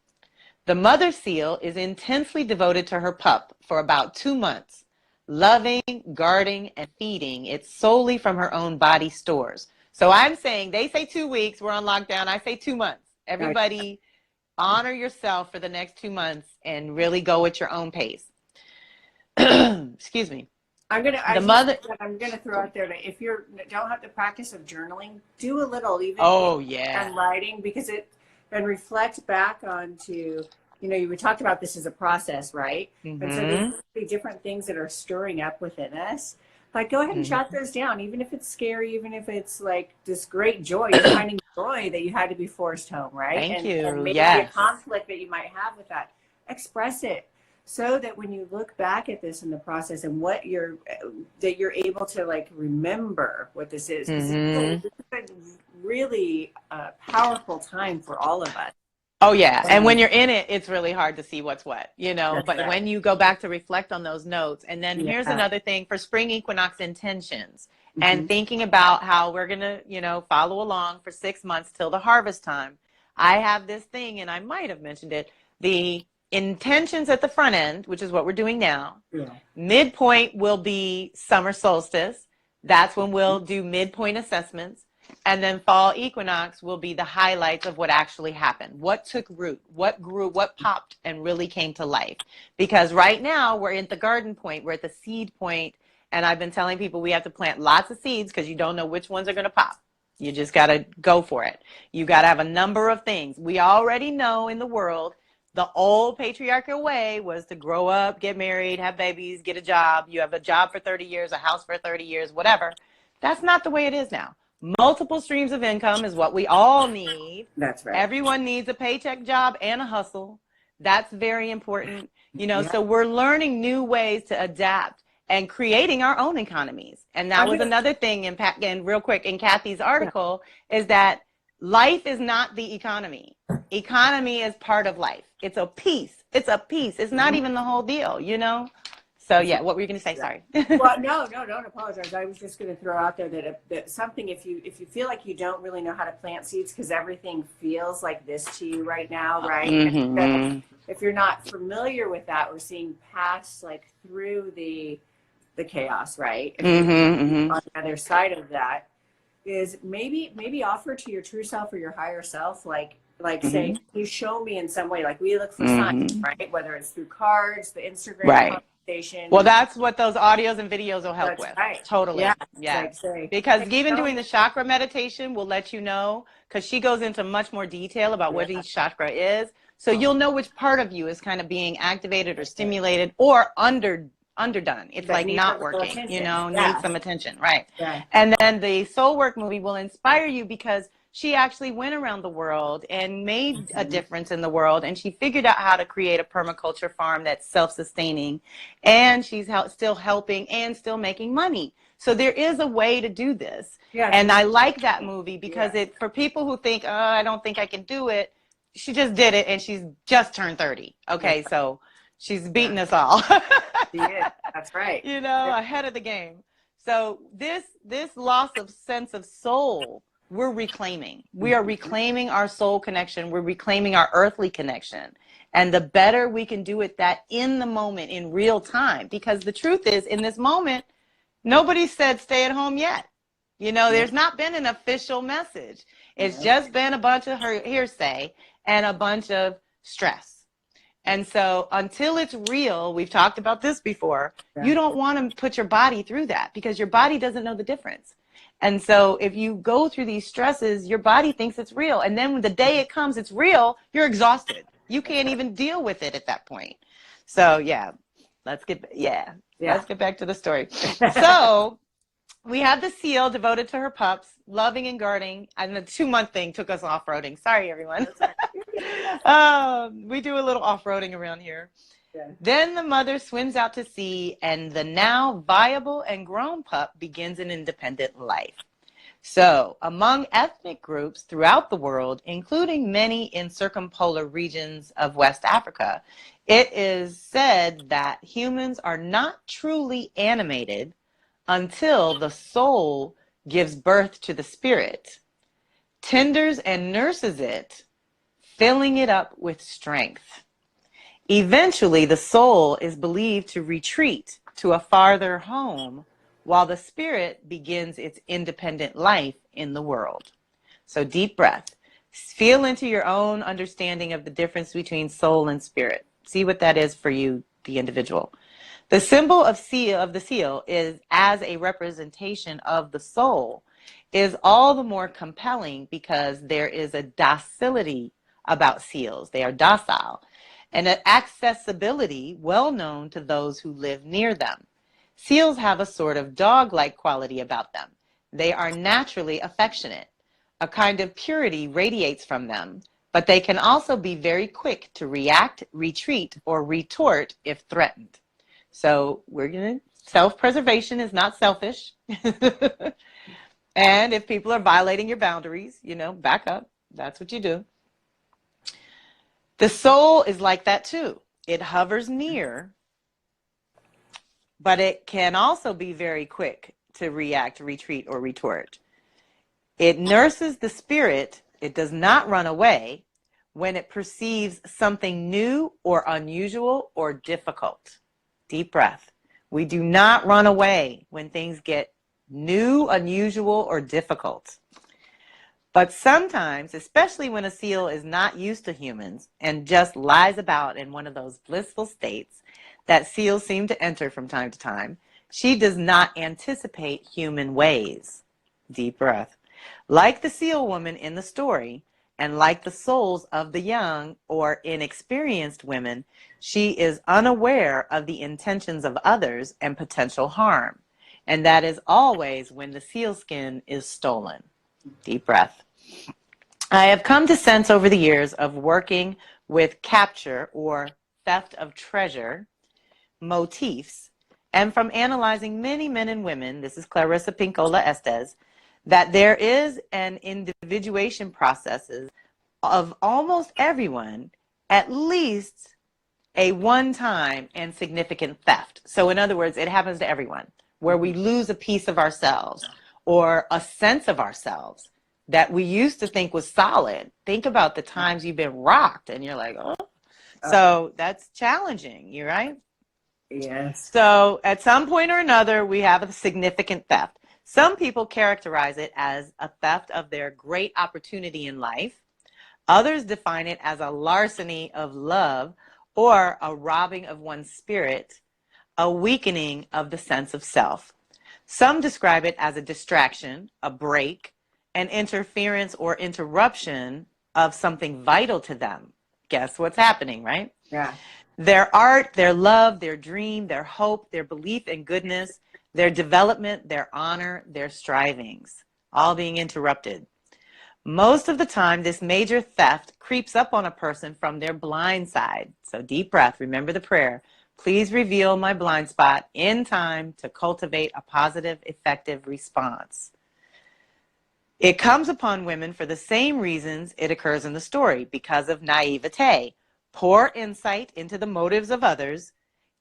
The mother seal is intensely devoted to her pup for about 2 months, loving, guarding, and feeding it solely from her own body stores. So I'm saying, they say 2 weeks, we're on lockdown. I say 2 months. Everybody honor yourself for the next 2 months and really go at your own pace. Excuse me. I'm gonna throw out there that if you don't have the practice of journaling, do a little, even and writing, because and reflect back onto, we talked about this as a process, right? And so there's different things that are stirring up within us. Like, go ahead and jot those down, even if it's scary, even if it's like this great joy, you're finding joy that you had to be forced home, right? Thank you. And maybe a conflict that you might have with that, express it. So that when you look back at this in the process and that you're able to like remember what this is. This is a really powerful time for all of us. Oh yeah, and when you're in it, it's really hard to see what's what, but when you go back to reflect on those notes, and then here's another thing for spring equinox intentions, and thinking about how we're gonna, follow along for 6 months till the harvest time. I have this thing, and I might have mentioned it, the intentions at the front end, which is what we're doing now. Midpoint will be summer solstice. That's when we'll do midpoint assessments. And then fall equinox will be the highlights of what actually happened. What took root, what grew, what popped and really came to life. Because right now we're at the garden point, we're at the seed point, And I've been telling people we have to plant lots of seeds because you don't know which ones are going to pop. You just got to go for it. You got to have a number of things. We already know in the world, the old patriarchal way was to grow up, get married, have babies, get a job. You have a job for 30 years, a house for 30 years, whatever. That's not the way it is now. Multiple streams of income is what we all need. That's right. Everyone needs a paycheck job and a hustle. That's very important. So we're learning new ways to adapt and creating our own economies. And that was another thing, and real quick, in Kathy's article, is that life is not the economy. Economy is part of life. It's a piece. It's a piece. It's not even the whole deal, So yeah, what were you going to say? Sorry. Well, no, don't apologize. I was just going to throw out there that something, if you feel like you don't really know how to plant seeds because everything feels like this to you right now, right? Mm-hmm. If you're not familiar with that, we're seeing past through the chaos, right? On the other side of that is maybe offer to your true self or your higher self, say, you show me in some way, we look for signs, right? Whether it's through cards, the Instagram conversation. Well, that's what those audios and videos will help with. Right. Totally. Yeah. Because even doing the chakra meditation will let you know, because she goes into much more detail about what each chakra is. So you'll know which part of you is kind of being activated or stimulated or underdone. It's that not working, needs some attention. Right. Yeah. And then the soul work movie will inspire you because she actually went around the world and made a difference in the world. And she figured out how to create a permaculture farm that's self-sustaining. And she's still helping and still making money. So there is a way to do this. Yeah. And I like that movie because for people who think, oh, I don't think I can do it, she just did it and she's just turned 30. Okay, so she's beaten us all. She is. That's right. Ahead of the game. So this loss of sense of soul, we're reclaiming. We are reclaiming our soul connection. We're reclaiming our earthly connection. And the better we can do it that in the moment, in real time, because the truth is, in this moment, nobody said stay at home yet. There's not been an official message. It's just been a bunch of hearsay and a bunch of stress. And so until it's real, we've talked about this before, you don't want to put your body through that because your body doesn't know the difference. And so if you go through these stresses, your body thinks it's real. And then when the day it comes, it's real, you're exhausted. You can't even deal with it at that point. So let's get back to the story. So we have the seal devoted to her pups, loving and guarding. And the 2-month thing took us off-roading. Sorry, everyone. We do a little off-roading around here. Yeah. Then the mother swims out to sea, and the now viable and grown pup begins an independent life. So, among ethnic groups throughout the world, including many in circumpolar regions of West Africa, it is said that humans are not truly animated until the soul gives birth to the spirit, tenders and nurses it, filling it up with strength. Eventually, the soul is believed to retreat to a farther home while the spirit begins its independent life in the world. So deep breath. Feel into your own understanding of the difference between soul and spirit. See what that is for you, the individual. The symbol of the seal is as a representation of the soul is all the more compelling because there is a docility about seals. They are docile. And an accessibility well known to those who live near them. Seals have a sort of dog-like quality about them. They are naturally affectionate. A kind of purity radiates from them, but they can also be very quick to react, retreat, or retort if threatened. So self-preservation is not selfish. And if people are violating your boundaries, back up. That's what you do. The soul is like that too. It hovers near, but it can also be very quick to react, retreat, or retort. It nurses the spirit. It does not run away when it perceives something new or unusual or difficult. Deep breath. We do not run away when things get new, unusual, or difficult. But sometimes, especially when a seal is not used to humans and just lies about in one of those blissful states that seals seem to enter from time to time, She does not anticipate human ways. Deep breath. Like the seal woman in the story, and like the souls of the young or inexperienced women, she is unaware of the intentions of others and potential harm. And that is always when the sealskin is stolen. Deep breath. I have come to sense over the years of working with capture or theft of treasure motifs, and from analyzing many men and women, this is Clarissa Pinkola Estes, that there is an individuation processes of almost everyone, at least a one-time and significant theft. So in other words, it happens to everyone, where we lose a piece of ourselves or a sense of ourselves that we used to think was solid. Think about the times you've been rocked and you're like, oh. So that's challenging, you're right? Yes. So at some point or another, we have a significant theft. Some people characterize it as a theft of their great opportunity in life. Others define it as a larceny of love or a robbing of one's spirit, a weakening of the sense of self. Some describe it as a distraction, a break, an interference or interruption of something vital to them. Guess what's happening, right? Yeah. Their art, their love, their dream, their hope, their belief in goodness, their development, their honor, their strivings, all being interrupted. Most of the time, this major theft creeps up on a person from their blind side. So deep breath, remember the prayer. Please reveal my blind spot in time to cultivate a positive, effective response. It comes upon women for the same reasons it occurs in the story, because of naivete, poor insight into the motives of others,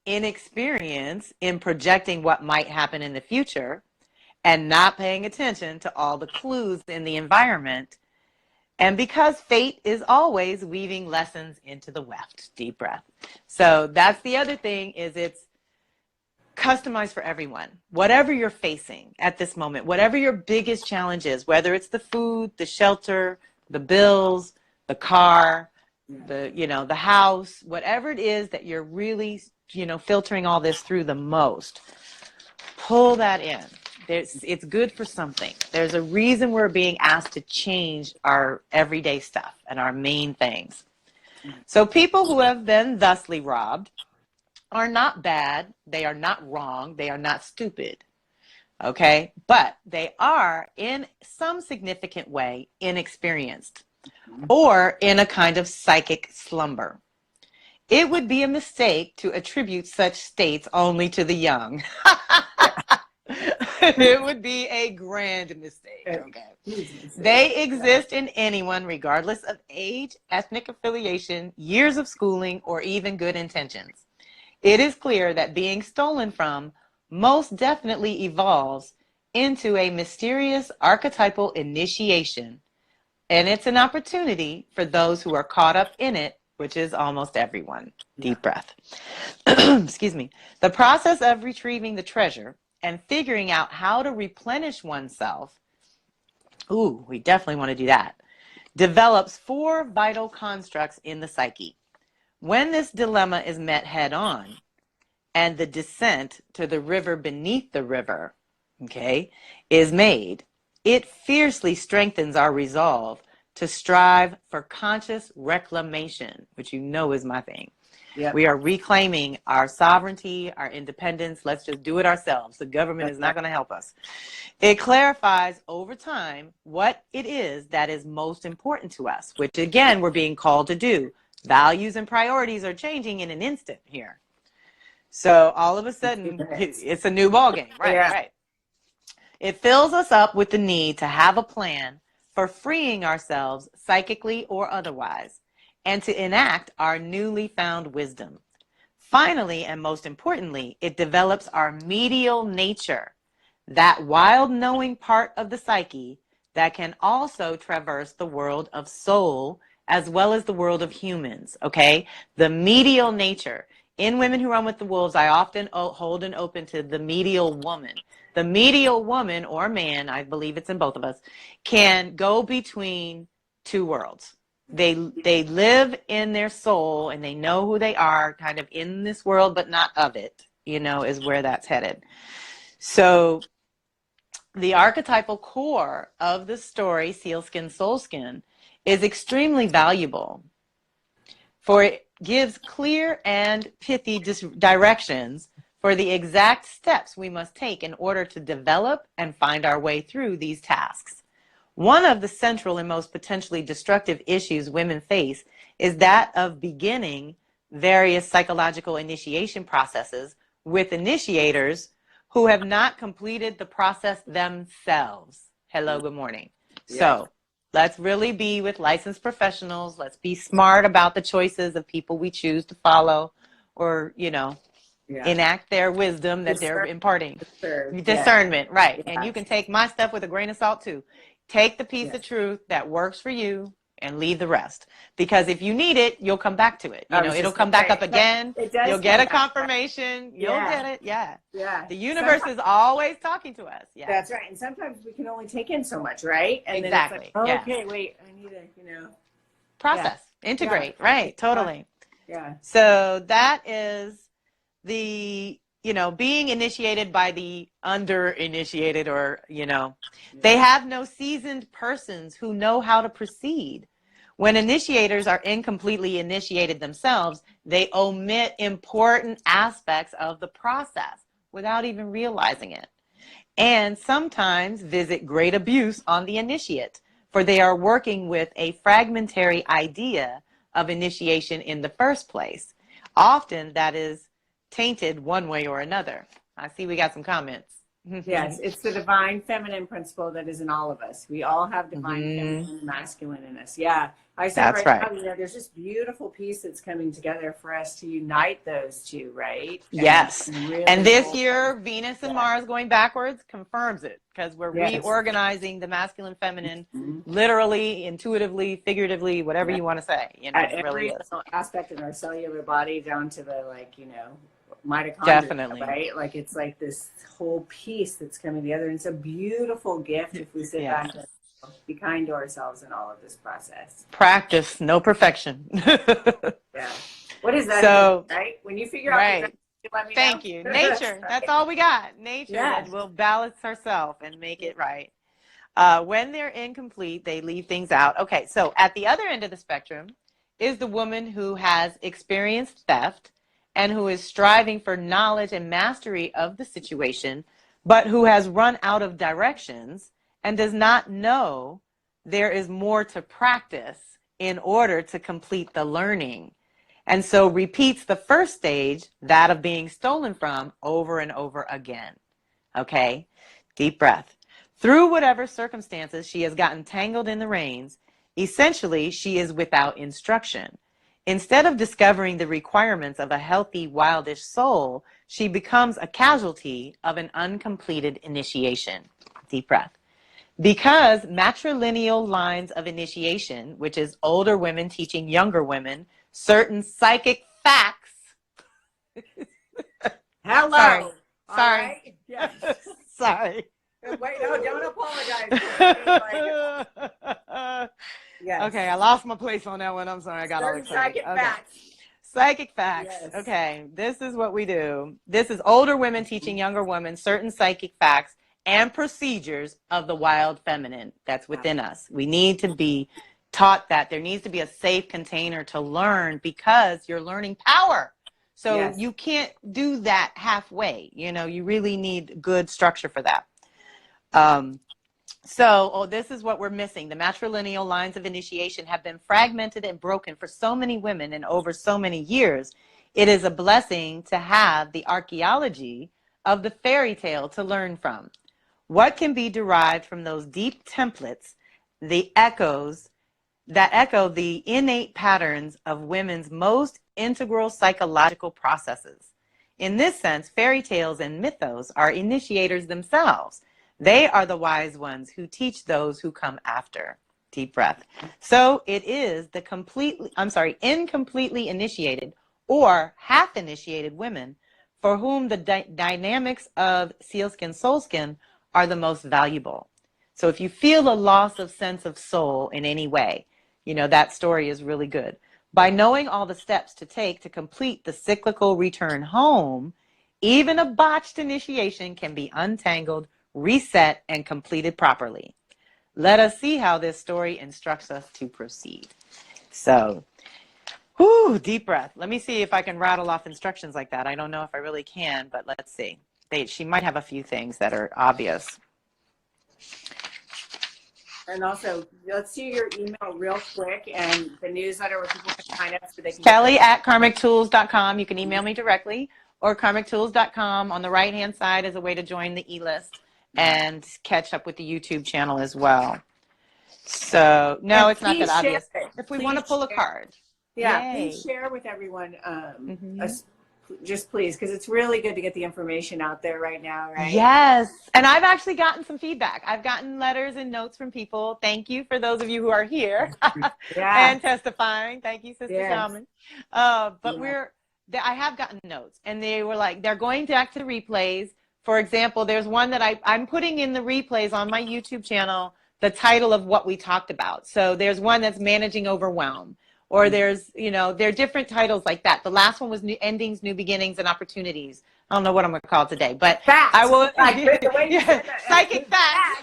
inexperience in projecting what might happen in the future, and not paying attention to all the clues in the environment, and because fate is always weaving lessons into the weft. Deep breath. So that's the other thing, is it's customized for everyone. Whatever you're facing at this moment, whatever your biggest challenge is, whether it's the food, the shelter, the bills, the car, the house, whatever it is that you're really, filtering all this through the most, pull that in. It's good for something. There's a reason we're being asked to change our everyday stuff and our main things. So people who have been thusly robbed are not bad. They are not wrong. They are not stupid. Okay? But they are, in some significant way, inexperienced or in a kind of psychic slumber. It would be a mistake to attribute such states only to the young. It would be a grand mistake. Okay. They exist in anyone, regardless of age, ethnic affiliation, years of schooling, or even good intentions. It is clear that being stolen from most definitely evolves into a mysterious archetypal initiation, and it's an opportunity for those who are caught up in it, which is almost everyone. Deep breath. Excuse me. The process of retrieving the treasure and figuring out how to replenish oneself, we definitely want to do that, develops 4 vital constructs in the psyche. When this dilemma is met head on, and the descent to the river beneath the river, is made, it fiercely strengthens our resolve to strive for conscious reclamation, which is my thing. Yep. We are reclaiming our sovereignty, our independence. Let's just do it ourselves. The government is not going to help us. It clarifies over time what it is that is most important to us, which again, we're being called to do. Values and priorities are changing in an instant here. So all of a sudden, it's a new ballgame. Right, right. It fills us up with the need to have a plan for freeing ourselves psychically or otherwise, and to enact our newly found wisdom. Finally, and most importantly, it develops our medial nature, that wild knowing part of the psyche that can also traverse the world of soul as well as the world of humans, The medial nature. In Women Who Run with the Wolves, I often hold an open to the medial woman. The medial woman or man, I believe it's in both of us, can go between 2 worlds. They live in their soul and they know who they are kind of in this world, but not of it, is where that's headed. So the archetypal core of the story, Sealskin, Soulskin, is extremely valuable, for it gives clear and pithy directions for the exact steps we must take in order to develop and find our way through these tasks. One of the central and most potentially destructive issues women face is that of beginning various psychological initiation processes with initiators who have not completed the process themselves. Hello, good morning. Yes. So let's really be with licensed professionals. Let's be smart about the choices of people we choose to follow or, enact their wisdom that they're imparting. Discernment, right. And you can take my stuff with a grain of salt too. Take the piece of truth that works for you and leave the rest. Because if you need it, you'll come back to it. It'll come back up again. You'll get a confirmation. You'll get it. Yeah. The universe is always talking to us. Yeah. That's right. And sometimes we can only take in so much, right? And exactly. Then it's like, okay, wait, I need to, process, integrate. Right. Totally. Yeah. So that is the, being initiated by the under-initiated or, they have no seasoned persons who know how to proceed. When initiators are incompletely initiated themselves, they omit important aspects of the process without even realizing it. And sometimes visit great abuse on the initiate, for they are working with a fragmentary idea of initiation in the first place. Often that is tainted one way or another. I see we got some comments. Yes, it's the divine feminine principle that is in all of us. We all have divine feminine and masculine in us. Yeah. I said now, there's this beautiful piece that's coming together for us to unite those two, right? Yes. And this year, Venus and Mars going backwards confirms it, because we're reorganizing the masculine feminine, literally, intuitively, figuratively, whatever you want to say. At every aspect of our cellular body down to the, mitochondria, definitely, right? Like it's like this whole piece that's coming together, and it's a beautiful gift if we sit back and be kind to ourselves in all of this process. Practice, no perfection. Yeah. What is that? So, right? When you figure out, let me thank know. you. Nature. That's all we got. Nature that will balance herself and make it right. When they're incomplete, they leave things out. Okay, so at the other end of the spectrum is the woman who has experienced theft and who is striving for knowledge and mastery of the situation, but who has run out of directions and does not know there is more to practice in order to complete the learning. And so repeats the first stage, that of being stolen from, over and over again. Okay? Deep breath. Through whatever circumstances she has gotten tangled in the reins, essentially she is without instruction. Instead of discovering the requirements of a healthy, wildish soul, she becomes a casualty of an uncompleted initiation. Deep breath. Because matrilineal lines of initiation, which is older women teaching younger women certain psychic facts. Hello. Sorry. Right? Yes. Sorry. Wait, no, don't apologize. Yes. Okay, I lost my place on that one. I'm sorry, I got all excited. Psychic facts. Yes. Okay, this is what we do. This is older women teaching younger women certain psychic facts and procedures of the wild feminine that's within us. We need to be taught that. There needs to be a safe container to learn, because you're learning power. So you can't do that halfway. You really need good structure for that. This is what we're missing. The matrilineal lines of initiation have been fragmented and broken for so many women and over so many years. It is a blessing to have the archaeology of the fairy tale to learn from. What can be derived from those deep templates, the echoes that echo the innate patterns of women's most integral psychological processes? In this sense, fairy tales and mythos are initiators themselves. They are the wise ones who teach those who come after. Deep breath. So it is the incompletely initiated or half-initiated women for whom the dynamics of sealskin, soulskin are the most valuable. So if you feel a loss of sense of soul in any way, that story is really good. By knowing all the steps to take to complete the cyclical return home, Even a botched initiation can be untangled, reset, and completed properly. Let us see how this story instructs us to proceed. So, whew, deep breath. Let me see if I can rattle off instructions like that. I don't know if I really can, but let's see. She might have a few things that are obvious. And also, let's see your email real quick and the newsletter where people can sign up so they can Kelly at karmictools.com. You can email me directly, or karmictools.com. On the right-hand side is a way to join the e-list and catch up with the YouTube channel as well. So, no, and it's not that obvious. If we want to pull a card. Yeah, Yay. please share with everyone, just please, because it's really good to get the information out there right now, right? Yes, and I've actually gotten some feedback. I've gotten letters and notes from people. Thank you for those of you who are here and testifying. Thank you, Sister Shaman. But I have gotten notes, and they were like, they're going back to the replays. For example, there's one that I'm putting in the replays on my YouTube channel, the title of what we talked about. So there's one that's managing overwhelm. Or there's, there are different titles like that. The last one was New Endings, New Beginnings, and Opportunities. I don't know what I'm going to call it today, but facts. I will. Psychic facts.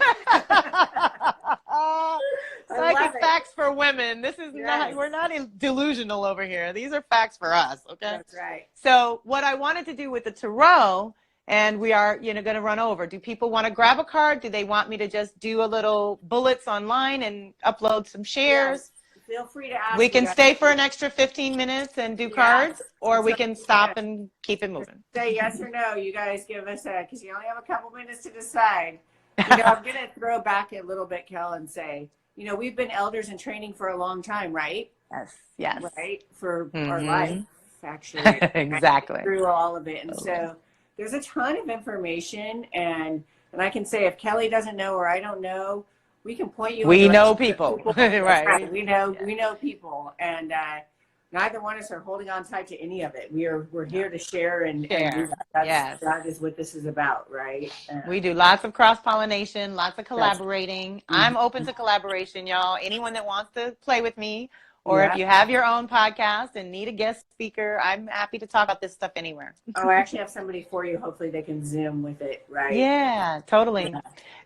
Psychic facts for women. This is not, we're not delusional over here. These are facts for us, okay? That's right. So what I wanted to do with the tarot, and we are, going to run over. Do people want to grab a card? Do they want me to just do a little bullets online and upload some shares? Yes. Feel free to ask. We can stay for an extra 15 minutes and do cards, or we can stop and keep it moving. Say yes or no. You guys give us because you only have a couple minutes to decide. I'm going to throw back a little bit, Kel, and say, we've been elders in training for a long time, right? Yes. Right? For our life, actually. Exactly. Through all of it. And so there's a ton of information, and I can say if Kelly doesn't know or I don't know, we can point you. We know people. Right. We know people, and neither one of us are holding on tight to any of it. We're here to share and do that. That is what this is about, right? We do lots of cross-pollination, lots of collaborating. I'm open to collaboration, y'all. Anyone that wants to play with me, or if you have your own podcast and need a guest speaker, I'm happy to talk about this stuff anywhere. I actually have somebody for you. Hopefully they can Zoom with it, right? Yeah, totally.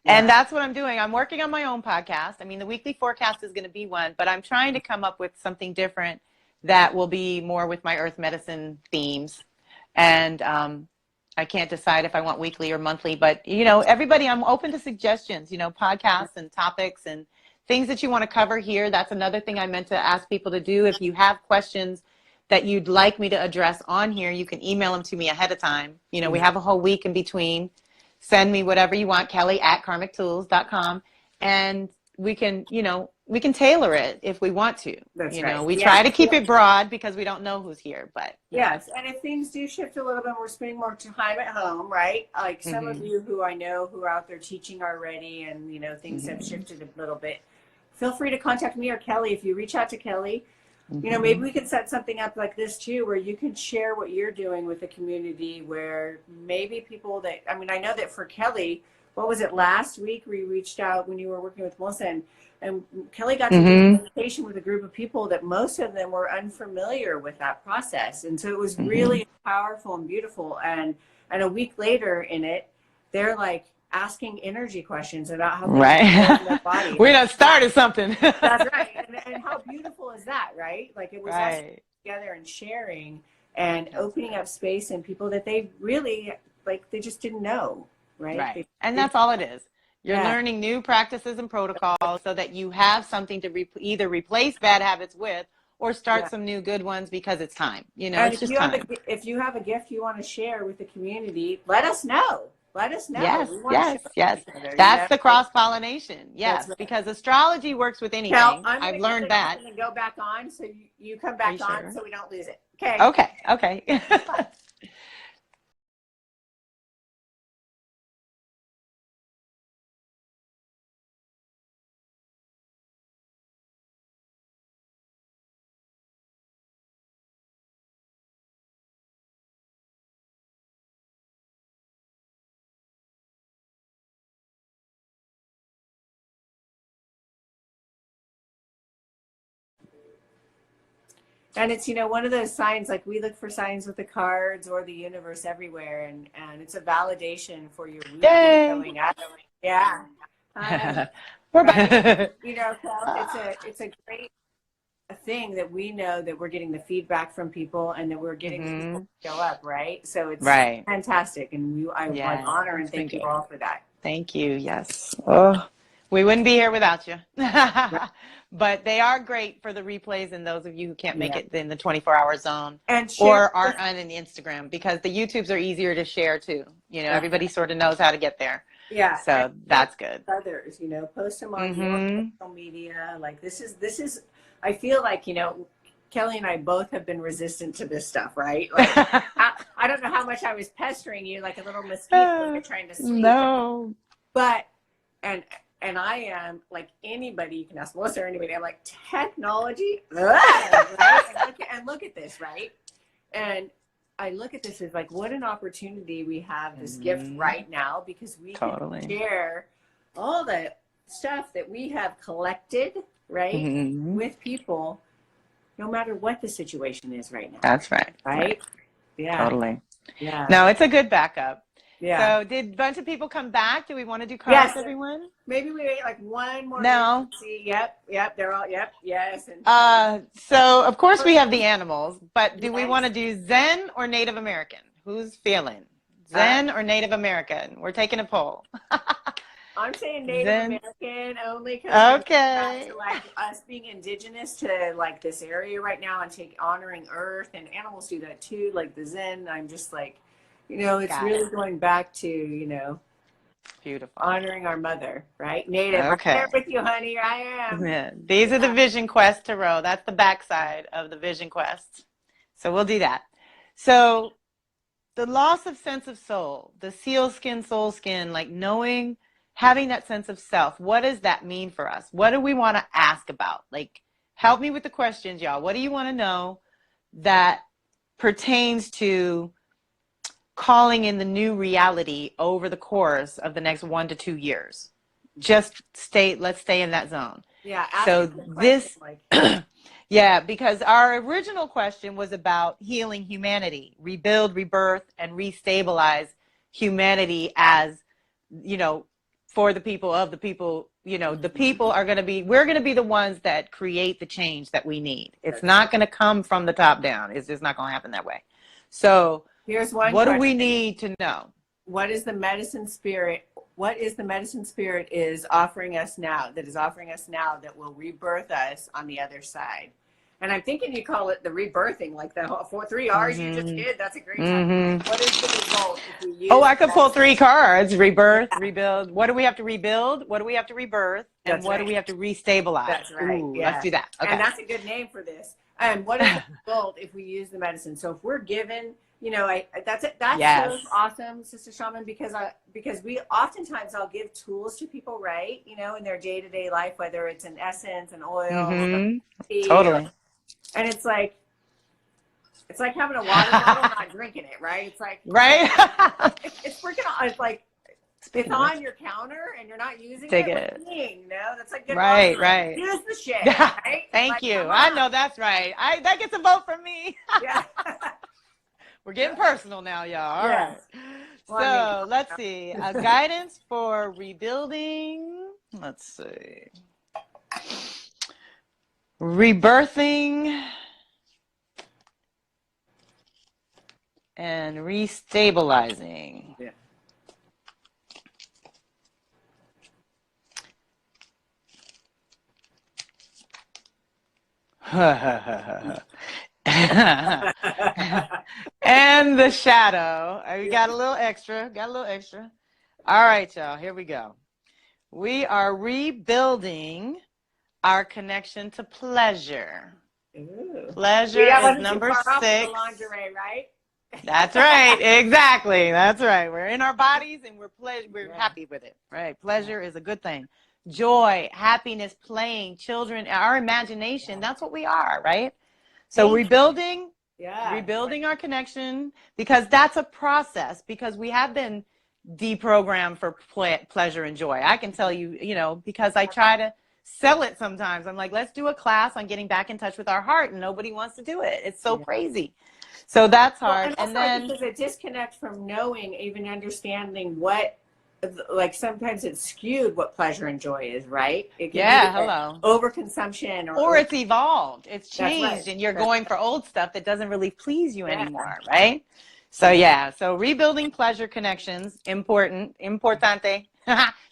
And that's what I'm doing. I'm working on my own podcast. I mean, the weekly forecast is going to be one, but I'm trying to come up with something different that will be more with my earth medicine themes. And I can't decide if I want weekly or monthly, but, everybody, I'm open to suggestions, podcasts and topics and things that you want to cover here. That's another thing I meant to ask people to do. If you have questions that you'd like me to address on here, you can email them to me ahead of time. We have a whole week in between. Send me whatever you want, Kelly at karmictools.com, and we can tailor it if we want to. That's right. We try to keep it broad because we don't know who's here, but yes. And if things do shift a little bit, we're spending more time at home, right? Like some of you who I know who are out there teaching already, and things have shifted a little bit. Feel free to contact me or Kelly. If you reach out to Kelly, maybe we can set something up like this too, where you can share what you're doing with the community, where maybe people I know that for Kelly, what was it, last week we reached out when you were working with Melissa, and Kelly got to do a presentation with a group of people that most of them were unfamiliar with that process. And so it was really powerful and beautiful. And a week later in it, they're like asking energy questions about how they feel in their body. We done started something. That's right. And how beautiful is that, right? Like it was us together and sharing and opening up space and people that they really, they just didn't know, right? And that's all it is. You're learning new practices and protocols so that you have something to either replace bad habits with or start some new good ones because it's time. It's just time. If you have a gift you want to share with the community, let us know. Let us know. Yes. That's the cross-pollination. Yes, because astrology works with anything. Cal, I've learned that. And go back on, so you come back on so we don't lose it. Okay. And it's, one of those signs, like we look for signs with the cards or the universe everywhere. And it's a validation for your week Yay! showing up. Yeah. We're Right. So it's a great thing that we know that we're getting the feedback from people and that we're getting the people to show up. Right. So it's right. fantastic. And I Yeah, honor and it's been thank you good. all for that. Thank you. Yes. Oh, we wouldn't be here without you. Right. But they are great for the replays and those of you who can't make Yeah. it in the 24-hour zone And share or aren't on the Instagram, because the YouTubes are easier to share too. Everybody right. sort of knows how to get there. Yeah. So that's good. Others, post them on your social media. Like this is, I feel like, Kelly and I both have been resistant to this stuff, right? Like, I don't know how much I was pestering you like a little mosquito trying to sleep. No. But, and I am like anybody, you can ask Melissa or anybody, I'm like, technology, right? And look at this, right? And I look at this as like, what an opportunity we have this gift right now, because we can share all the stuff that we have collected, right, with people, no matter what the situation is right now. That's right. Right? Yeah. Totally. Yeah. No, it's a good backup. Yeah. So did a bunch of people come back? Do we want to do cards, everyone? Maybe we wait like one more. No. See, yep, they're all, yes. And so of course we have the animals, but do we want to do Zen or Native American? Who's feeling? Zen or Native American? We're taking a poll. I'm saying Native American only because okay. To like us being indigenous to like this area right now and honoring Earth, and animals do that too, like the Zen. I'm just like, it's really going back to, beautiful, honoring our mother, right? Native. Okay. I'm there with you, honey. I am. Yeah. These are the Vision Quest Tarot. That's the backside of the Vision Quest. So we'll do that. So the loss of sense of soul, the seal skin, soul skin, like knowing, having that sense of self. What does that mean for us? What do we want to ask about? Like, help me with the questions, y'all. What do you want to know that pertains to calling in the new reality over the course of the next 1 to 2 years? Let's stay in that zone. Yeah. So this, yeah, because our original question was about healing humanity, rebuild, rebirth, and restabilize humanity as, for the people, of the people, the people are going to be, we're going to be the ones that create the change that we need. It's not going to come from the top down. It's just not going to happen that way. So here's one. What do we need to know? What is the medicine spirit? What is the medicine spirit is offering us now, that will rebirth us on the other side? And I'm thinking you call it the rebirthing, like the 3 R's you just did. That's a great time. What is the result if we use I could pull 3 cards. Rebirth, rebuild. What do we have to rebuild? What do we have to rebirth? And what do we have to restabilize? That's right. Ooh, let's do that. Okay. And that's a good name for this. What is the result if we use the medicine? So if we're given, that's it. That's so awesome, Sister Shaman, because we oftentimes I'll give tools to people, right? In their day-to-day life, whether it's an essence, an oil, totally. And it's like having a water bottle and not drinking it, right? It's like, right. it's freaking on. It's like, it's on your counter and you're not using Take it. That's like good. Right, right. Use the shit. Right? Thank you. I know that's right. That gets a vote from me. Yeah. We're getting personal now, y'all. All right. Well, let's see. Guidance for rebuilding. Let's see. Rebirthing and restabilizing. Yeah. And the shadow. We got a little extra. All right, y'all. Here we go. We are rebuilding our connection to pleasure. Ooh. Pleasure is number 6. Lingerie, right? That's right. Exactly. That's right. We're in our bodies and we're happy with it. Right. Pleasure is a good thing. Joy, happiness, playing, children, our imagination. That's what we are, right? So rebuilding our connection, because that's a process, because we have been deprogrammed for pleasure and joy. I can tell you, because I try to sell it sometimes. I'm like, let's do a class on getting back in touch with our heart, and nobody wants to do it. It's so crazy. So that's hard. And then there's a disconnect from knowing, even understanding what, like sometimes it's skewed what pleasure and joy is, right? It can be overconsumption or it's evolved, it's changed, right. and you're going for old stuff that doesn't really please you anymore, right? So so rebuilding pleasure connections, importante.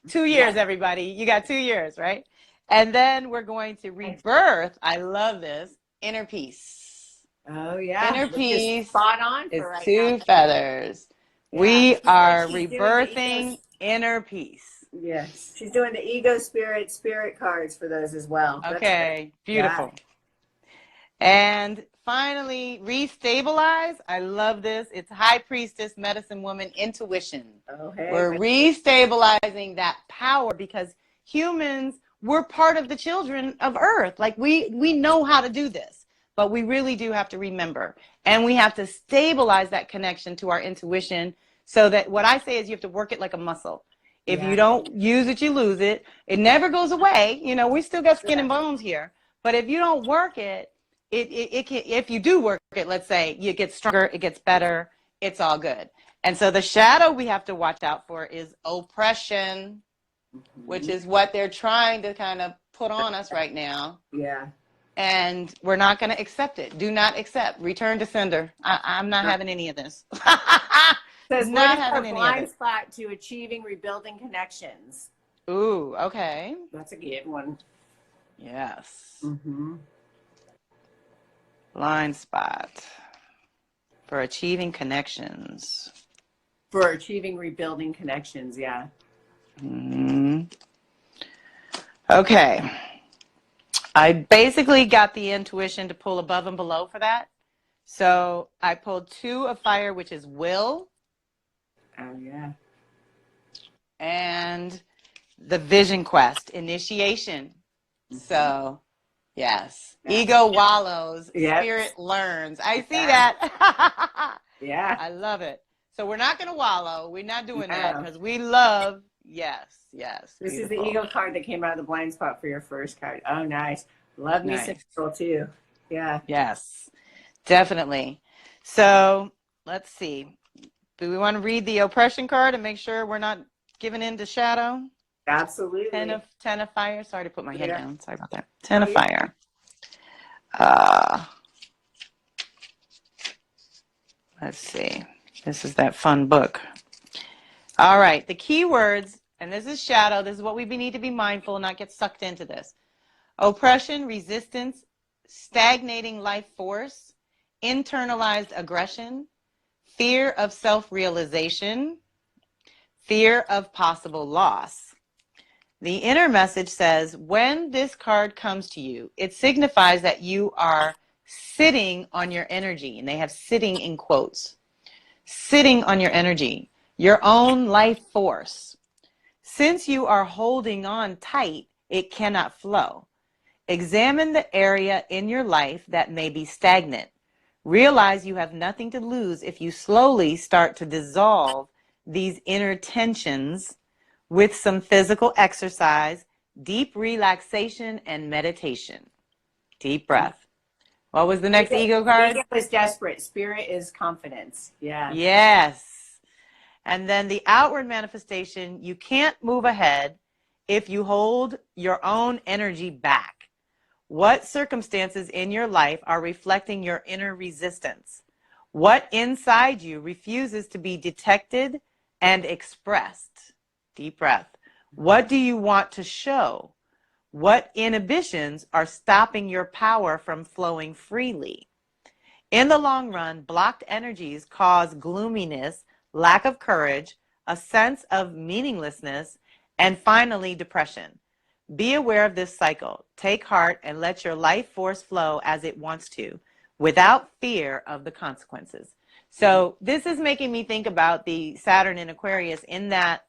2 years, everybody. You got 2 years, right? And then we're going to rebirth. I love this. Inner peace. Oh yeah. Inner peace. Spot on is for right 2 now. feathers. Yeah. We are rebirthing inner peace. Yes. She's doing the ego spirit cards for those as well. Okay. Beautiful. Yeah. And finally, Restabilize. I love this. It's High Priestess, Medicine Woman, Intuition. We're restabilizing that power because humans, we're part of the children of Earth. Like we know how to do this, but we really do have to remember. And we have to stabilize that connection to our intuition so that what I say is you have to work it like a muscle. If you don't use it, you lose it. It never goes away. You know, we still got skin and bones here. But if you don't work it, it can, if you do work it, let's say you get stronger, it gets better, it's all good. And so the shadow we have to watch out for is oppression, which is what they're trying to kind of put on us right now. Yeah. And we're not going to accept it. Do not accept. Return to sender. I'm not having any of this. Says not having any blind spot to achieving rebuilding connections. Ooh, okay. That's a good one. Yes. Blind spot for achieving connections. For achieving rebuilding connections, yeah. Okay. I basically got the intuition to pull above and below for that. So I pulled 2 of fire, which is will. Oh, yeah. And the vision quest, initiation. So, yes. Ego wallows, spirit learns. I see that. Yeah. I love it. So we're not going to wallow. We're not doing that because we love, yes. This is the ego card that came out of the blind spot for your first card. Oh, nice. Love me some control too. Yeah. Yes, definitely. So let's see. Do we want to read the oppression card and make sure we're not giving in to shadow? Absolutely. 10 of fire. Sorry to put my head down. Sorry about that. 10 of fire. Let's see. This is that fun book. All right. The key words, and this is shadow. This is what we need to be mindful and not get sucked into this. Oppression, resistance, stagnating life force, internalized aggression, fear of self-realization, fear of possible loss. The inner message says, when this card comes to you, it signifies that you are sitting on your energy, and they have sitting in quotes, sitting on your energy, your own life force. Since you are holding on tight, it cannot flow. Examine the area in your life that may be stagnant. Realize you have nothing to lose if you slowly start to dissolve these inner tensions with some physical exercise, deep relaxation, and meditation. Deep breath. What was the next ego card? Ego is desperate. Spirit is confidence. Yeah. Yes. And then the outward manifestation, you can't move ahead if you hold your own energy back. What circumstances in your life are reflecting your inner resistance? What inside you refuses to be detected and expressed? Deep breath. What do you want to show? What inhibitions are stopping your power from flowing freely? In the long run, blocked energies cause gloominess, lack of courage, a sense of meaninglessness, and finally depression. Be aware of this cycle. Take heart and let your life force flow as it wants to, without fear of the consequences. So this is making me think about the Saturn in Aquarius, in that,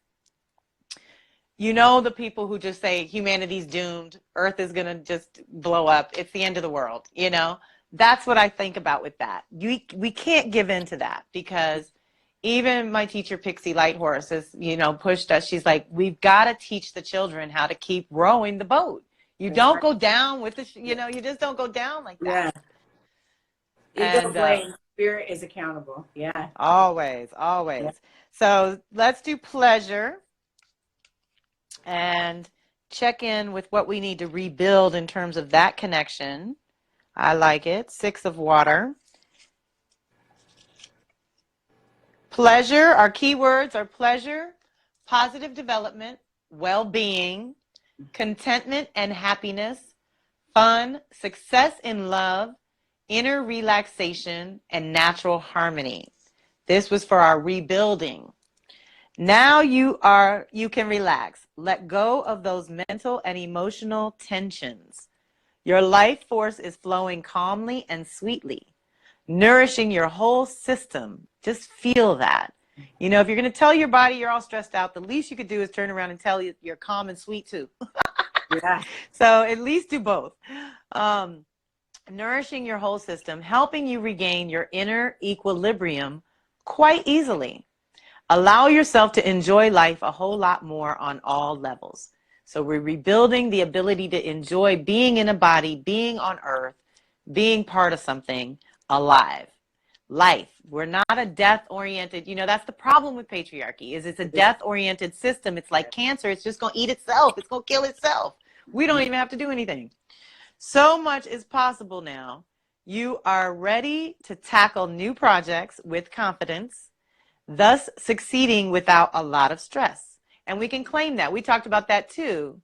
you know, the people who just say humanity's doomed, Earth is going to just blow up, it's the end of the world, you know? That's what I think about with that. We can't give in to that, because even my teacher, Pixie Lighthorse, has, you know, pushed us. She's like, we've got to teach the children how to keep rowing the boat. You don't go down with the, you know, you just don't go down like that. Yeah. Ego And blame, spirit is accountable. Yeah. always, always. Yeah. So let's do pleasure and check in with what we need to rebuild in terms of that connection. I like it. 6 of water. Pleasure, our keywords are pleasure, positive development, well-being, contentment and happiness, fun, success in love, inner relaxation, and natural harmony. This was for our rebuilding. Now you can relax. Let go of those mental and emotional tensions. Your life force is flowing calmly and sweetly, nourishing your whole system. Just feel that. You know, if you're going to tell your body you're all stressed out, the least you could do is turn around and tell you you're calm and sweet too. Yeah. So at least do both. Nourishing your whole system, helping you regain your inner equilibrium quite easily. Allow yourself to enjoy life a whole lot more on all levels. So we're rebuilding the ability to enjoy being in a body, being on earth, being part of something, alive. Life. We're not a death-oriented, you know, that's the problem with patriarchy, is it's a death-oriented system. It's like cancer. It's just going to eat itself. It's going to kill itself. We don't even have to do anything. So much is possible now. You are ready to tackle new projects with confidence, thus succeeding without a lot of stress. And we can claim that. We talked about that too.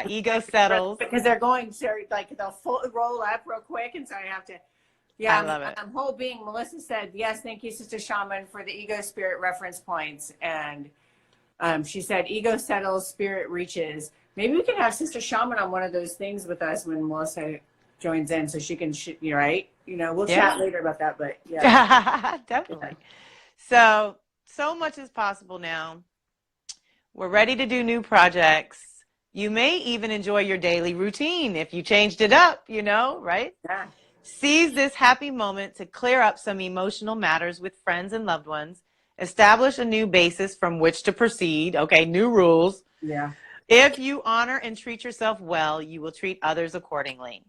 Ego settles. Because they're going to, like, they'll roll up real quick, and so I have to. Yeah, I love it. Whole being. Melissa said, yes, thank you, Sister Shaman, for the ego spirit reference points. And she said, ego settles, spirit reaches. Maybe we can have Sister Shaman on one of those things with us when Melissa joins in, so she can, right? You know, we'll chat later about that, but yeah. Definitely. So much is possible now. We're ready to do new projects. You may even enjoy your daily routine if you changed it up, you know, right? Yeah. Seize this happy moment to clear up some emotional matters with friends and loved ones. Establish a new basis from which to proceed. Okay, new rules. Yeah. If you honor and treat yourself well, you will treat others accordingly.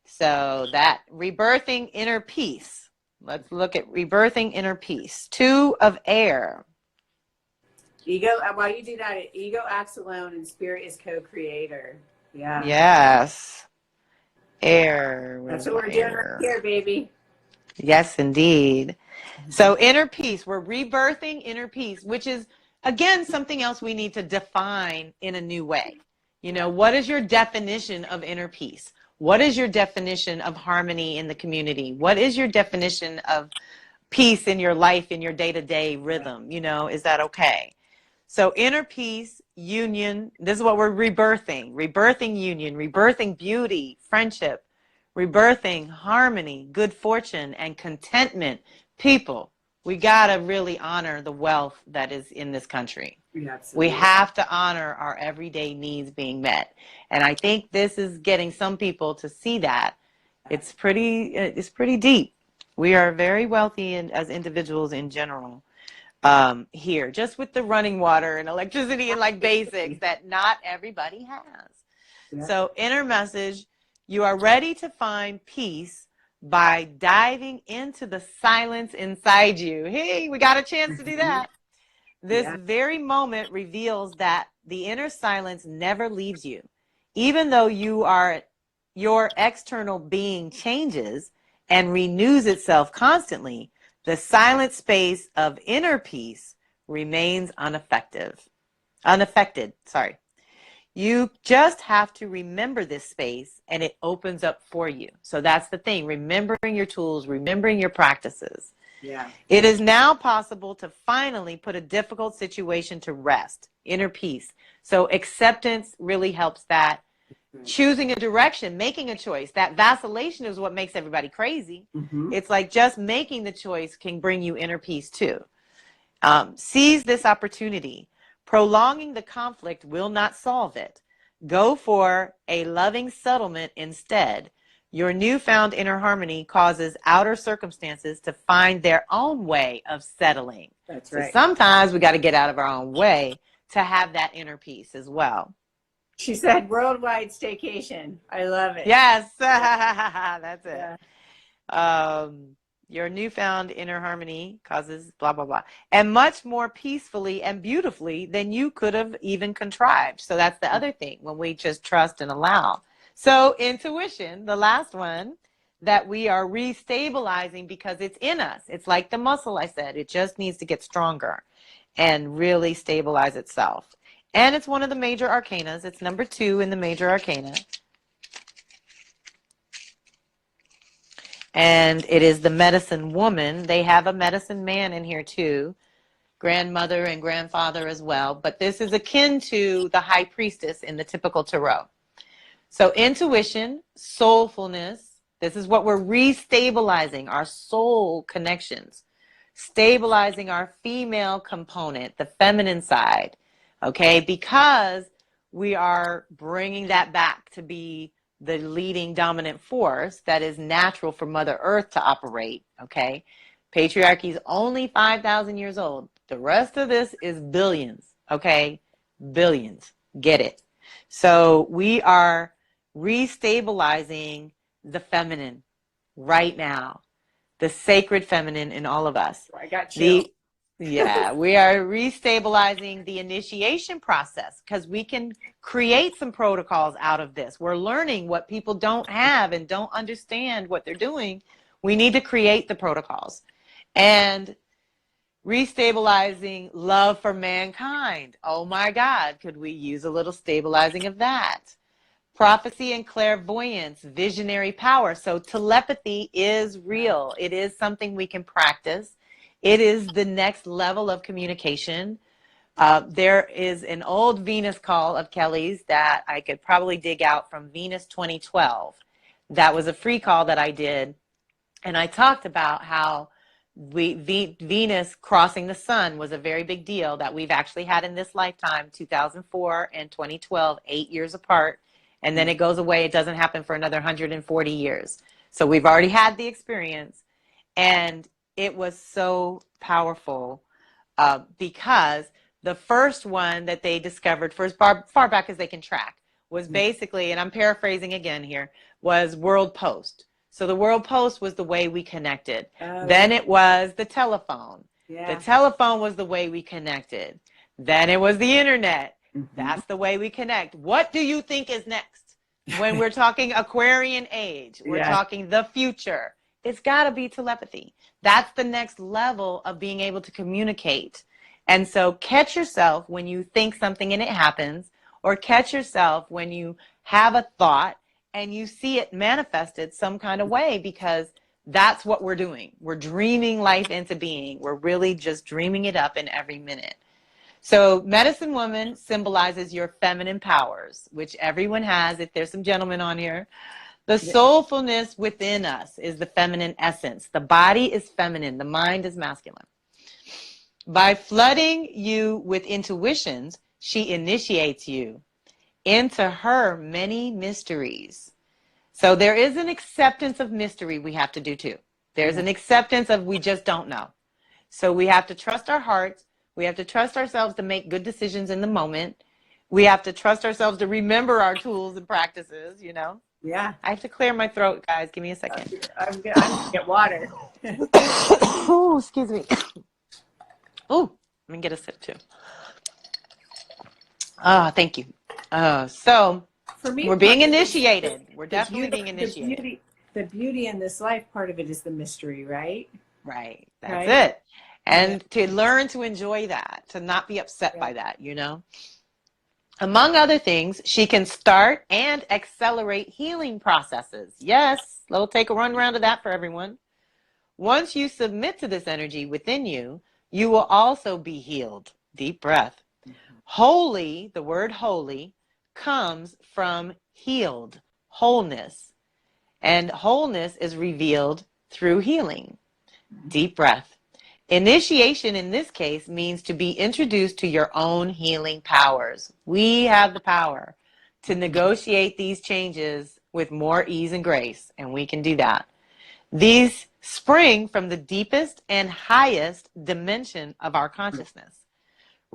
So that rebirthing inner peace. Let's look at rebirthing inner peace. 2 of air. Ego, while you do that, ego acts alone and spirit is co-creator. Yeah. Yes. Air. That's what we're doing right here, baby. Yes, indeed. So inner peace, we're rebirthing inner peace, which is, again, something else we need to define in a new way. You know, what is your definition of inner peace? What is your definition of harmony in the community? What is your definition of peace in your life, in your day-to-day rhythm? You know, is that okay? So inner peace, union, this is what we're rebirthing. Rebirthing union, rebirthing beauty, friendship, rebirthing harmony, good fortune, and contentment. People, we got to really honor the wealth that is in this country. We have to honor our everyday needs being met. And I think this is getting some people to see that. It's pretty deep. We are very wealthy as individuals in general. Here, just with the running water and electricity and like basics that not everybody has. Yeah. So inner message, you are ready to find peace by diving into the silence inside you. Hey, we got a chance to do that. This very moment reveals that the inner silence never leaves you. Even though your external being changes and renews itself constantly, the silent space of inner peace remains unaffected. You just have to remember this space and it opens up for you. So that's the thing, remembering your tools, remembering your practices. Yeah. It is now possible to finally put a difficult situation to rest, inner peace. So acceptance really helps that. Choosing a direction, making a choice. That vacillation is what makes everybody crazy. Mm-hmm. It's like just making the choice can bring you inner peace too. Seize this opportunity. Prolonging the conflict will not solve it. Go for a loving settlement instead. Your newfound inner harmony causes outer circumstances to find their own way of settling. That's right. So sometimes we got to get out of our own way to have that inner peace as well. She said worldwide staycation. I love it. Yes, that's it. Yeah. Your newfound inner harmony causes blah, blah, blah. And much more peacefully and beautifully than you could have even contrived. So that's the other thing when we just trust and allow. So intuition, the last one that we are restabilizing because it's in us. It's like the muscle I said. It just needs to get stronger and really stabilize itself. And it's one of the major arcanas. It's number 2 in the major arcana. And it is the medicine woman. They have a medicine man in here too, grandmother and grandfather as well. But this is akin to the high priestess in the typical tarot. So intuition, soulfulness, this is what we're restabilizing, our soul connections, stabilizing our female component, the feminine side, okay? Because we are bringing that back to be the leading dominant force that is natural for Mother Earth to operate, okay? Patriarchy is only 5,000 years old. The rest of this is billions, okay? Billions. Get it? So we are restabilizing the feminine right now, the sacred feminine in all of us. I got chills. Yeah, we are restabilizing the initiation process because we can create some protocols out of this. We're learning what people don't have and don't understand what they're doing. We need to create the protocols. And restabilizing love for mankind. Oh my God, could we use a little stabilizing of that? Prophecy and clairvoyance, visionary power. So telepathy is real. It is something we can practice. It is the next level of communication. There is an old Venus call of Kelly's that I could probably dig out from Venus 2012. That was a free call that I did. And I talked about how Venus crossing the sun was a very big deal that we've actually had in this lifetime, 2004 and 2012, 8 years apart. And then it goes away. It doesn't happen for another 140 years. So we've already had the experience. And it was so powerful because the first one that they discovered, for as far back as they can track, was basically, and I'm paraphrasing again here, was World Post. So the World Post was the way we connected. Then it was the telephone. Yeah. The telephone was the way we connected. Then it was the internet. That's the way we connect. What do you think is next? When we're talking Aquarian age, we're talking the future. It's got to be telepathy. That's the next level of being able to communicate. And so catch yourself when you think something and it happens, or catch yourself when you have a thought and you see it manifested some kind of way, because that's what we're doing. We're dreaming life into being. We're really just dreaming it up in every minute. So medicine woman symbolizes your feminine powers, which everyone has. If there's some gentlemen on here, the soulfulness within us is the feminine essence. The body is feminine. The mind is masculine. By flooding you with intuitions, she initiates you into her many mysteries. So there is an acceptance of mystery we have to do too. There's an acceptance of we just don't know. So we have to trust our hearts. We have to trust ourselves to make good decisions in the moment. We have to trust ourselves to remember our tools and practices, you know. Yeah. I have to clear my throat, guys. Give me a second. I'm gonna get water. Oh, excuse me. Oh, let me get a sip too. Thank you. So for me, we're being initiated. We're definitely being initiated. The beauty in this life, part of it is the mystery, right? Right. That's it. And to learn to enjoy that, to not be upset by that, you know. Among other things, she can start and accelerate healing processes. Yes, we'll take a run round of that for everyone. Once you submit to this energy within you, you will also be healed. Deep breath. Holy, the word holy, comes from healed, wholeness. And wholeness is revealed through healing. Deep breath. Initiation in this case means to be introduced to your own healing powers. We have the power to negotiate these changes with more ease and grace, and we can do that. These spring from the deepest and highest dimension of our consciousness.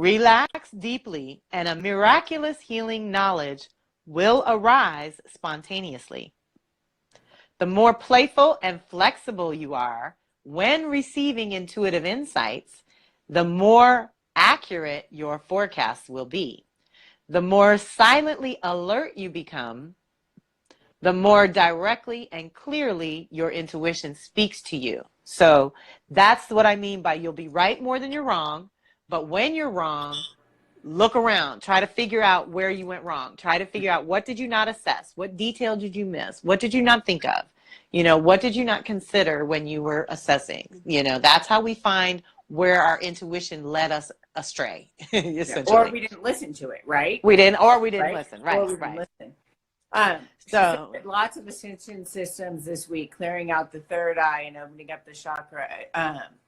Relax deeply, and a miraculous healing knowledge will arise spontaneously. The more playful and flexible you are when receiving intuitive insights, the more accurate your forecasts will be. The more silently alert you become, the more directly and clearly your intuition speaks to you. So that's what I mean by you'll be right more than you're wrong. But when you're wrong, look around. Try to figure out where you went wrong. Try to figure out, what did you not assess? What detail did you miss? What did you not think of? What did you not consider when you were assessing? That's how we find where our intuition led us astray, essentially. Or we didn't listen to it, right? We didn't listen. Right, or we didn't listen. So lots of ascension systems this week, clearing out the third eye and opening up the chakra.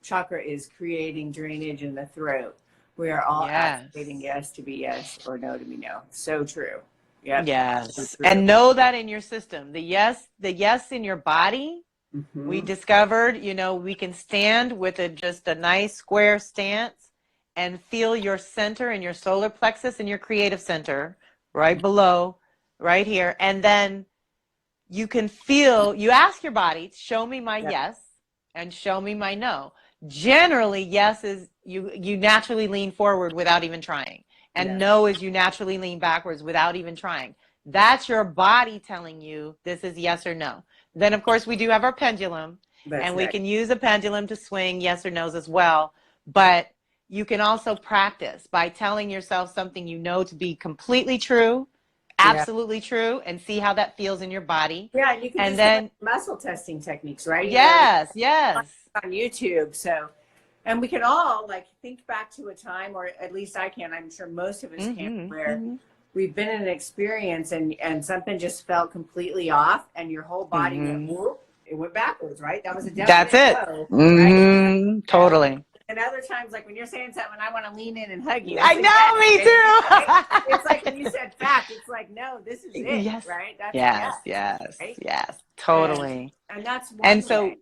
Chakra is creating drainage in the throat. We are all activating yes to be yes or no to be no. So true. Yep. Yes. So true. And know that in your system, the yes in your body, we discovered, we can stand with just a nice square stance and feel your center and your solar plexus and your creative center right below, right here. And then you can feel, you ask your body, show me my yes and show me my no. Generally, yes is you naturally lean forward without even trying. And no is you naturally lean backwards without even trying. That's your body telling you this is yes or no. Then, of course, we do have our pendulum. And we can use a pendulum to swing yes or no's as well. But you can also practice by telling yourself something you know to be completely true, absolutely true, and see how that feels in your body. Yeah, and you can then muscle testing techniques, right? Yes, on YouTube. So, and we can all think back to a time, or at least I can. I'm sure most of us can, where we've been in an experience and something just felt completely off, and your whole body went whoop. It went backwards, right? That was a definite That's it. blow, right? Totally. And other times, like when you're saying something, I want to lean in and hug you. I know, me too. It's like when you said fact, it's like, no, this is it, right? That's yes, totally. And that's one and so, way.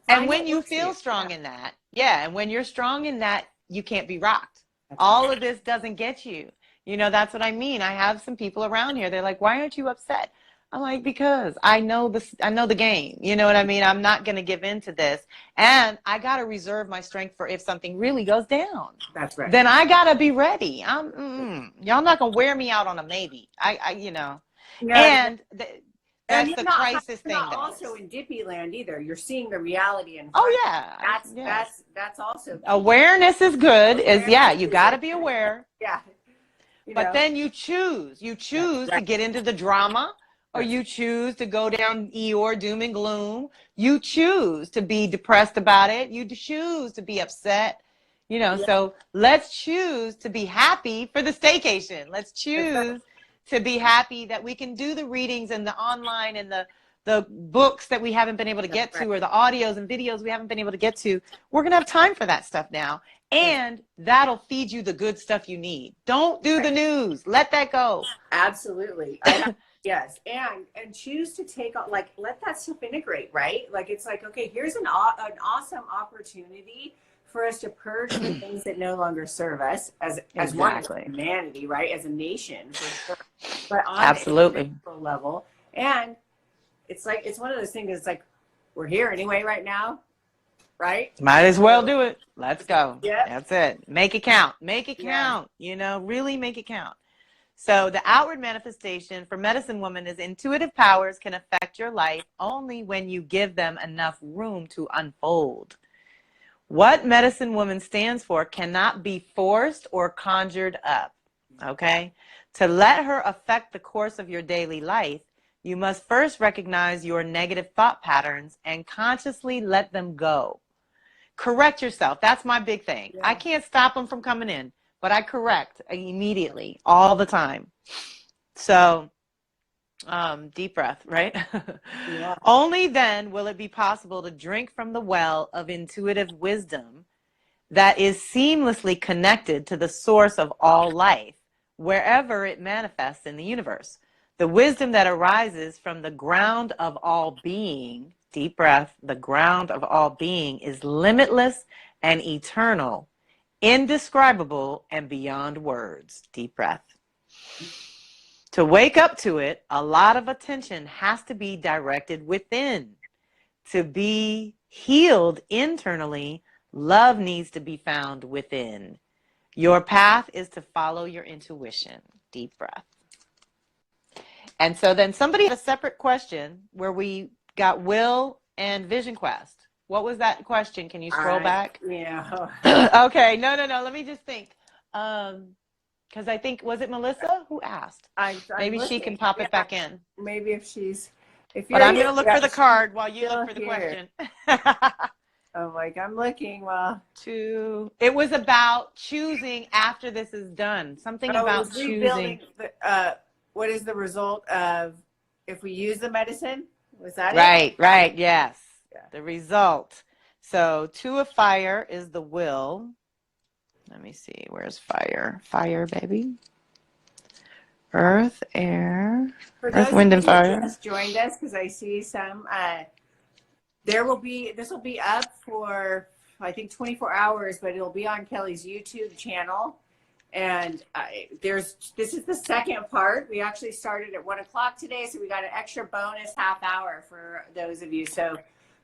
And when you feel strong in that, and when you're strong in that, you can't be rocked. All of this doesn't get you. That's what I mean. I have some people around here. They're like, why aren't you upset? I'm like, because I know the game. You know what I mean? I'm not going to give in to this. And I got to reserve my strength for if something really goes down. That's right. Then I got to be ready. Y'all not going to wear me out on a maybe. No, and that's the crisis thing. Not also in Dippy land either. You're seeing the reality in that's also key. Awareness is good. You got to be aware. But then you choose to get into the drama, or you choose to go down Eeyore, doom and gloom. You choose to be depressed about it. You choose to be upset. So let's choose to be happy for the staycation. Let's choose to be happy that we can do the readings and the online and the books that we haven't been able to get to, or the audios and videos we haven't been able to get to. We're going to have time for that stuff now. And that'll feed you the good stuff you need. Don't do the news. Let that go. Absolutely. Yes. And choose to take on, let that stuff integrate, right? It's like, okay, here's an awesome opportunity for us to purge the things that no longer serve us as one as humanity, right? As a nation, for sure. But on absolutely an individual level. And it's one of those things that's like, we're here anyway right now. Right? Might as well do it. Let's go. Yeah. That's it. Make it count. Make it count. Really make it count. So the outward manifestation for Medicine Woman is intuitive powers can affect your life only when you give them enough room to unfold. What Medicine Woman stands for cannot be forced or conjured up. Okay? To let her affect the course of your daily life, you must first recognize your negative thought patterns and consciously let them go. Correct yourself. That's my big thing. I can't stop them from coming in, but I correct immediately, all the time. So, deep breath, right? Only then will it be possible to drink from the well of intuitive wisdom that is seamlessly connected to the source of all life, wherever it manifests in the universe. The wisdom that arises from the ground of all being, deep breath, the ground of all being is limitless and eternal, indescribable and beyond words. Deep breath. To wake up to it, a lot of attention has to be directed within. To be healed internally, love needs to be found within. Your path is to follow your intuition. Deep breath. And so then somebody had a separate question where we got will and vision quest. What was that question? Can you scroll back? Yeah. Okay. No. Let me just think. Because I think, was it Melissa who asked? Maybe she can pop it back in. Maybe if you're But I'm going to look for the card while you look for the question. I'm looking. Well, it was about choosing after this is done. Something about choosing. What is the result of if we use the medicine? Was that it? Right. Yes. Yeah. The result. So 2 of fire is the will. Let me see. Where's fire? Fire, baby. Earth, air. Earth, wind, and fire. Just joined us because I see some. This will be up for, I think, 24 hours, but it'll be on Kelly's YouTube channel. And this is the second part. We actually started at 1 o'clock today, so we got an extra bonus half hour for those of you. So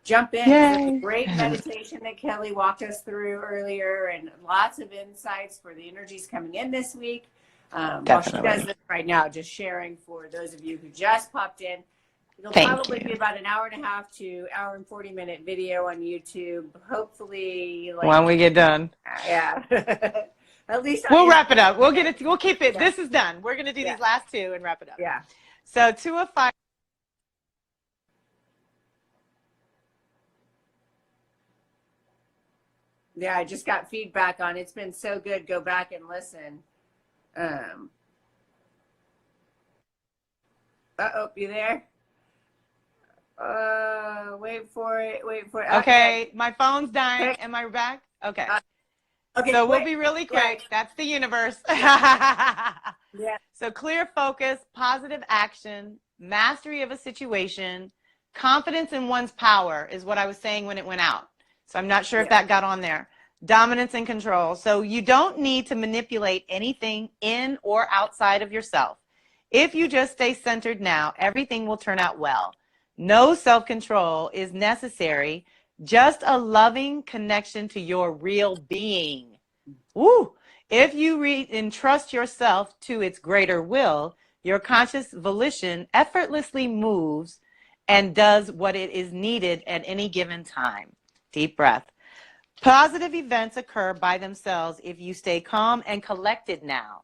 jump in. It's a great meditation that Kelly walked us through earlier, and lots of insights for the energies coming in this week. While she does this right now, just sharing for those of you who just popped in. It'll probably be about an hour and a half to hour and 40-minute video on YouTube. Hopefully, when we get done. Yeah. At least we'll wrap it up. We'll get it. We'll keep it. Yeah. This is done. We're going to do these last 2 and wrap it up. Yeah. So 2 of fire. Yeah, I just got feedback on it. It's been so good. Go back and listen. You there? Wait for it. Okay, my phone's dying. Am I back? Okay. Okay. So we'll be really quick. Right. That's the universe. Yeah. So clear focus, positive action, mastery of a situation, confidence in one's power is what I was saying when it went out. So I'm not sure if that got on there. Dominance and control. So you don't need to manipulate anything in or outside of yourself. If you just stay centered now, everything will turn out well. No self-control is necessary. Just a loving connection to your real being. Woo! If you entrust yourself to its greater will, your conscious volition effortlessly moves and does what it is needed at any given time. Deep breath. Positive events occur by themselves if you stay calm and collected now.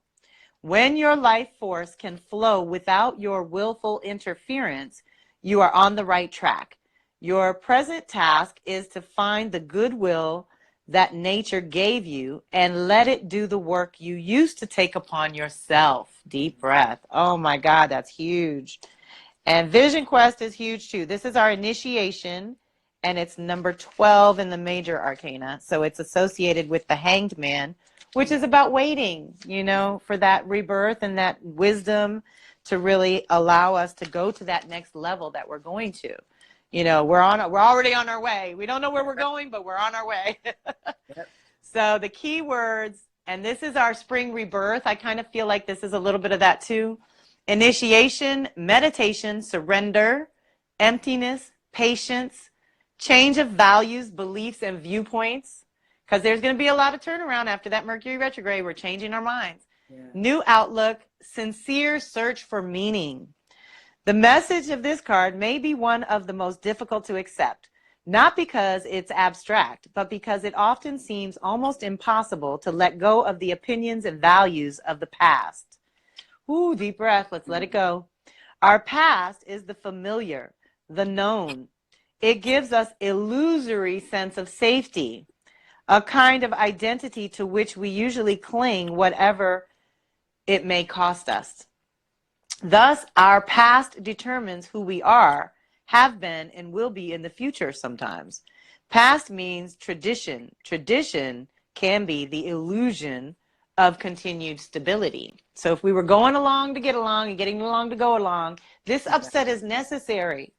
When your life force can flow without your willful interference, you are on the right track. Your present task is to find the goodwill that nature gave you and let it do the work you used to take upon yourself. Deep breath. Oh my God, that's huge. And Vision Quest is huge too. This is our initiation, and it's number 12 in the major arcana. So it's associated with the Hanged Man, which is about waiting, for that rebirth and that wisdom to really allow us to go to that next level that we're going to. We're already on our way. We don't know where we're going, but we're on our way. Yep. So the key words, and this is our spring rebirth. I kind of feel like this is a little bit of that too. Initiation, meditation, surrender, emptiness, patience, change of values, beliefs, and viewpoints. Because there's going to be a lot of turnaround after that Mercury retrograde. We're changing our minds. Yeah. New outlook, sincere search for meaning. The message of this card may be one of the most difficult to accept, not because it's abstract, but because it often seems almost impossible to let go of the opinions and values of the past. Ooh, deep breath. Let's let it go. Our past is the familiar, the known. It gives us illusory sense of safety, a kind of identity to which we usually cling, whatever it may cost us. Thus, our past determines who we are, have been, and will be in the future sometimes. Past means tradition. Tradition can be the illusion of continued stability. So if we were going along to get along and getting along to go along, this upset is necessary.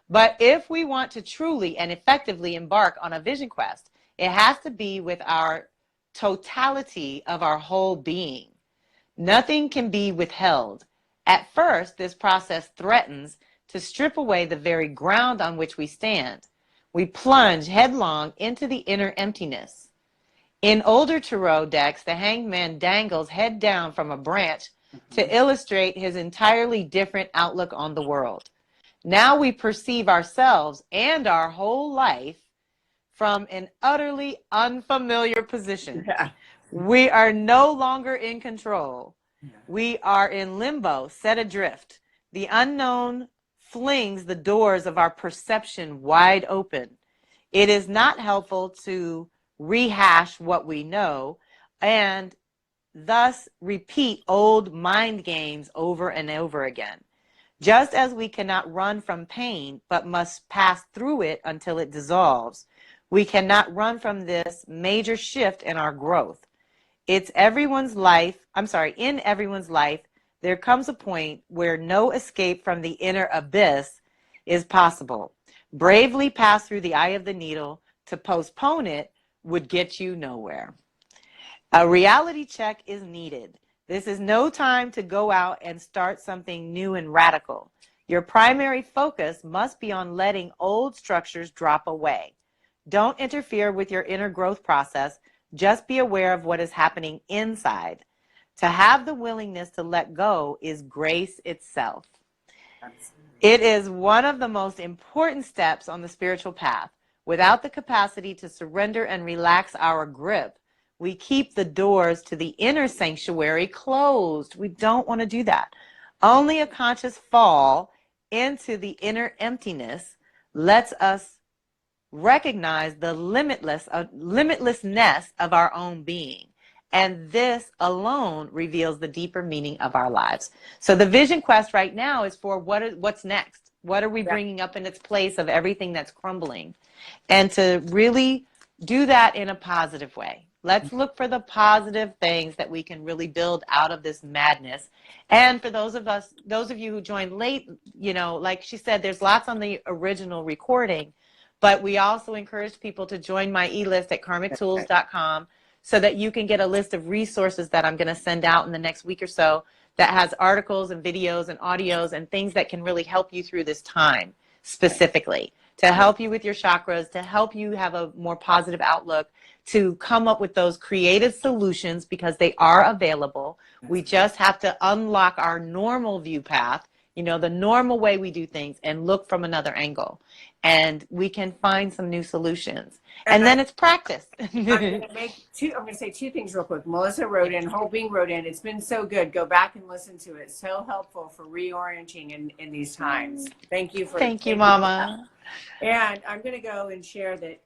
But if we want to truly and effectively embark on a vision quest, it has to be with our totality of our whole being. Nothing can be withheld. At first, this process threatens to strip away the very ground on which we stand. We plunge headlong into the inner emptiness. In older tarot decks, the hanged man dangles head down from a branch to illustrate his entirely different outlook on the world. Now we perceive ourselves and our whole life from an utterly unfamiliar position. Yeah. We are no longer in control. We are in limbo, set adrift. The unknown flings the doors of our perception wide open. It is not helpful to rehash what we know and thus repeat old mind games over and over again. Just as we cannot run from pain, but must pass through it until it dissolves, we cannot run from this major shift in our growth. In everyone's life, there comes a point where no escape from the inner abyss is possible. Bravely pass through the eye of the needle. To postpone it would get you nowhere. A reality check is needed. This is no time to go out and start something new and radical. Your primary focus must be on letting old structures drop away. Don't interfere with your inner growth process. Just be aware of what is happening inside. To have the willingness to let go is grace itself. It is one of the most important steps on the spiritual path. Without the capacity to surrender and relax our grip, we keep the doors to the inner sanctuary closed. We don't want to do that. Only a conscious fall into the inner emptiness lets us recognize the limitlessness of our own being. And this alone reveals the deeper meaning of our lives. So the vision quest right now is for what's next? What are we bringing up in its place of everything that's crumbling? And to really do that in a positive way. Let's look for the positive things that we can really build out of this madness. And for those of you who joined late, like she said, there's lots on the original recording, but we also encourage people to join my e-list at karmictools.com so that you can get a list of resources that I'm going to send out in the next week or so that has articles and videos and audios and things that can really help you through this time specifically, to help you with your chakras, to help you have a more positive outlook, to come up with those creative solutions because they are available. We just have to unlock our normal view path, the normal way we do things, and look from another angle. And we can find some new solutions. And then it's practice. I'm going to say two things real quick. Melissa wrote in, Hoping wrote in, it's been so good. Go back and listen to it. So helpful for reorienting in these times. Thank you. Thank you, Mama. And I'm going to go and share that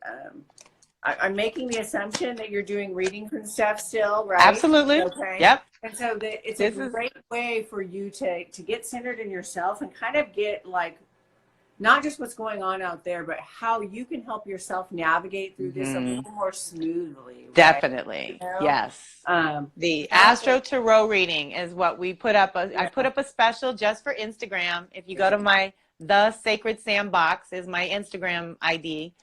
I'm making the assumption that you're doing readings and stuff still, right? Absolutely. Okay. Yep. And so it's a great way for you to get centered in yourself and kind of get not just what's going on out there, but how you can help yourself navigate through this a little more smoothly. Right? Definitely. Yes. The Astro Tarot reading is what we put up. I put up a special just for Instagram. If you go to The Sacred Sandbox is my Instagram ID.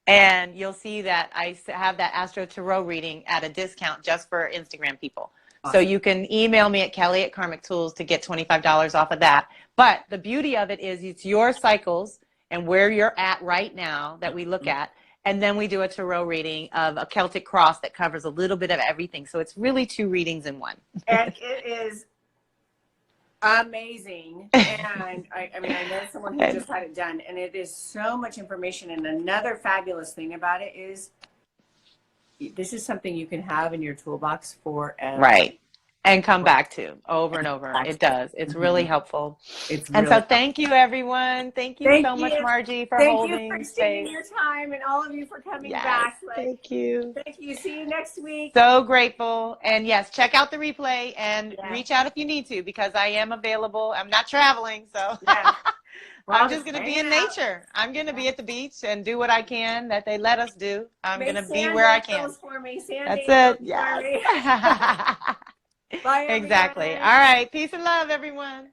And you'll see that I have that Astro Tarot reading at a discount just for Instagram people. Awesome. So you can email me at Kelly@KarmicTools to get $25 off of that. But the beauty of it is it's your cycles and where you're at right now that we look at. And then we do a tarot reading of a Celtic cross that covers a little bit of everything. So it's really 2 readings in one. And it is amazing. And I know someone who just had it done, and it is so much information. And another fabulous thing about it is this is something you can have in your toolbox forever. Right. And come back to over and over. It does. It's really helpful. So thank you, everyone. Thank you so much, Margie, for holding Thank you for space. taking your time, and all of you for coming back. Thank you. Thank you. See you next week. So grateful. And yes, check out the replay and reach out if you need to, because I am available. I'm not traveling, so I'm just going to be in nature. I'm going to be at the beach and do what I can that they let us do. I'm going to be where I can. For me. That's it. Yes. Bye, everyone. Exactly. All right. Peace and love, everyone.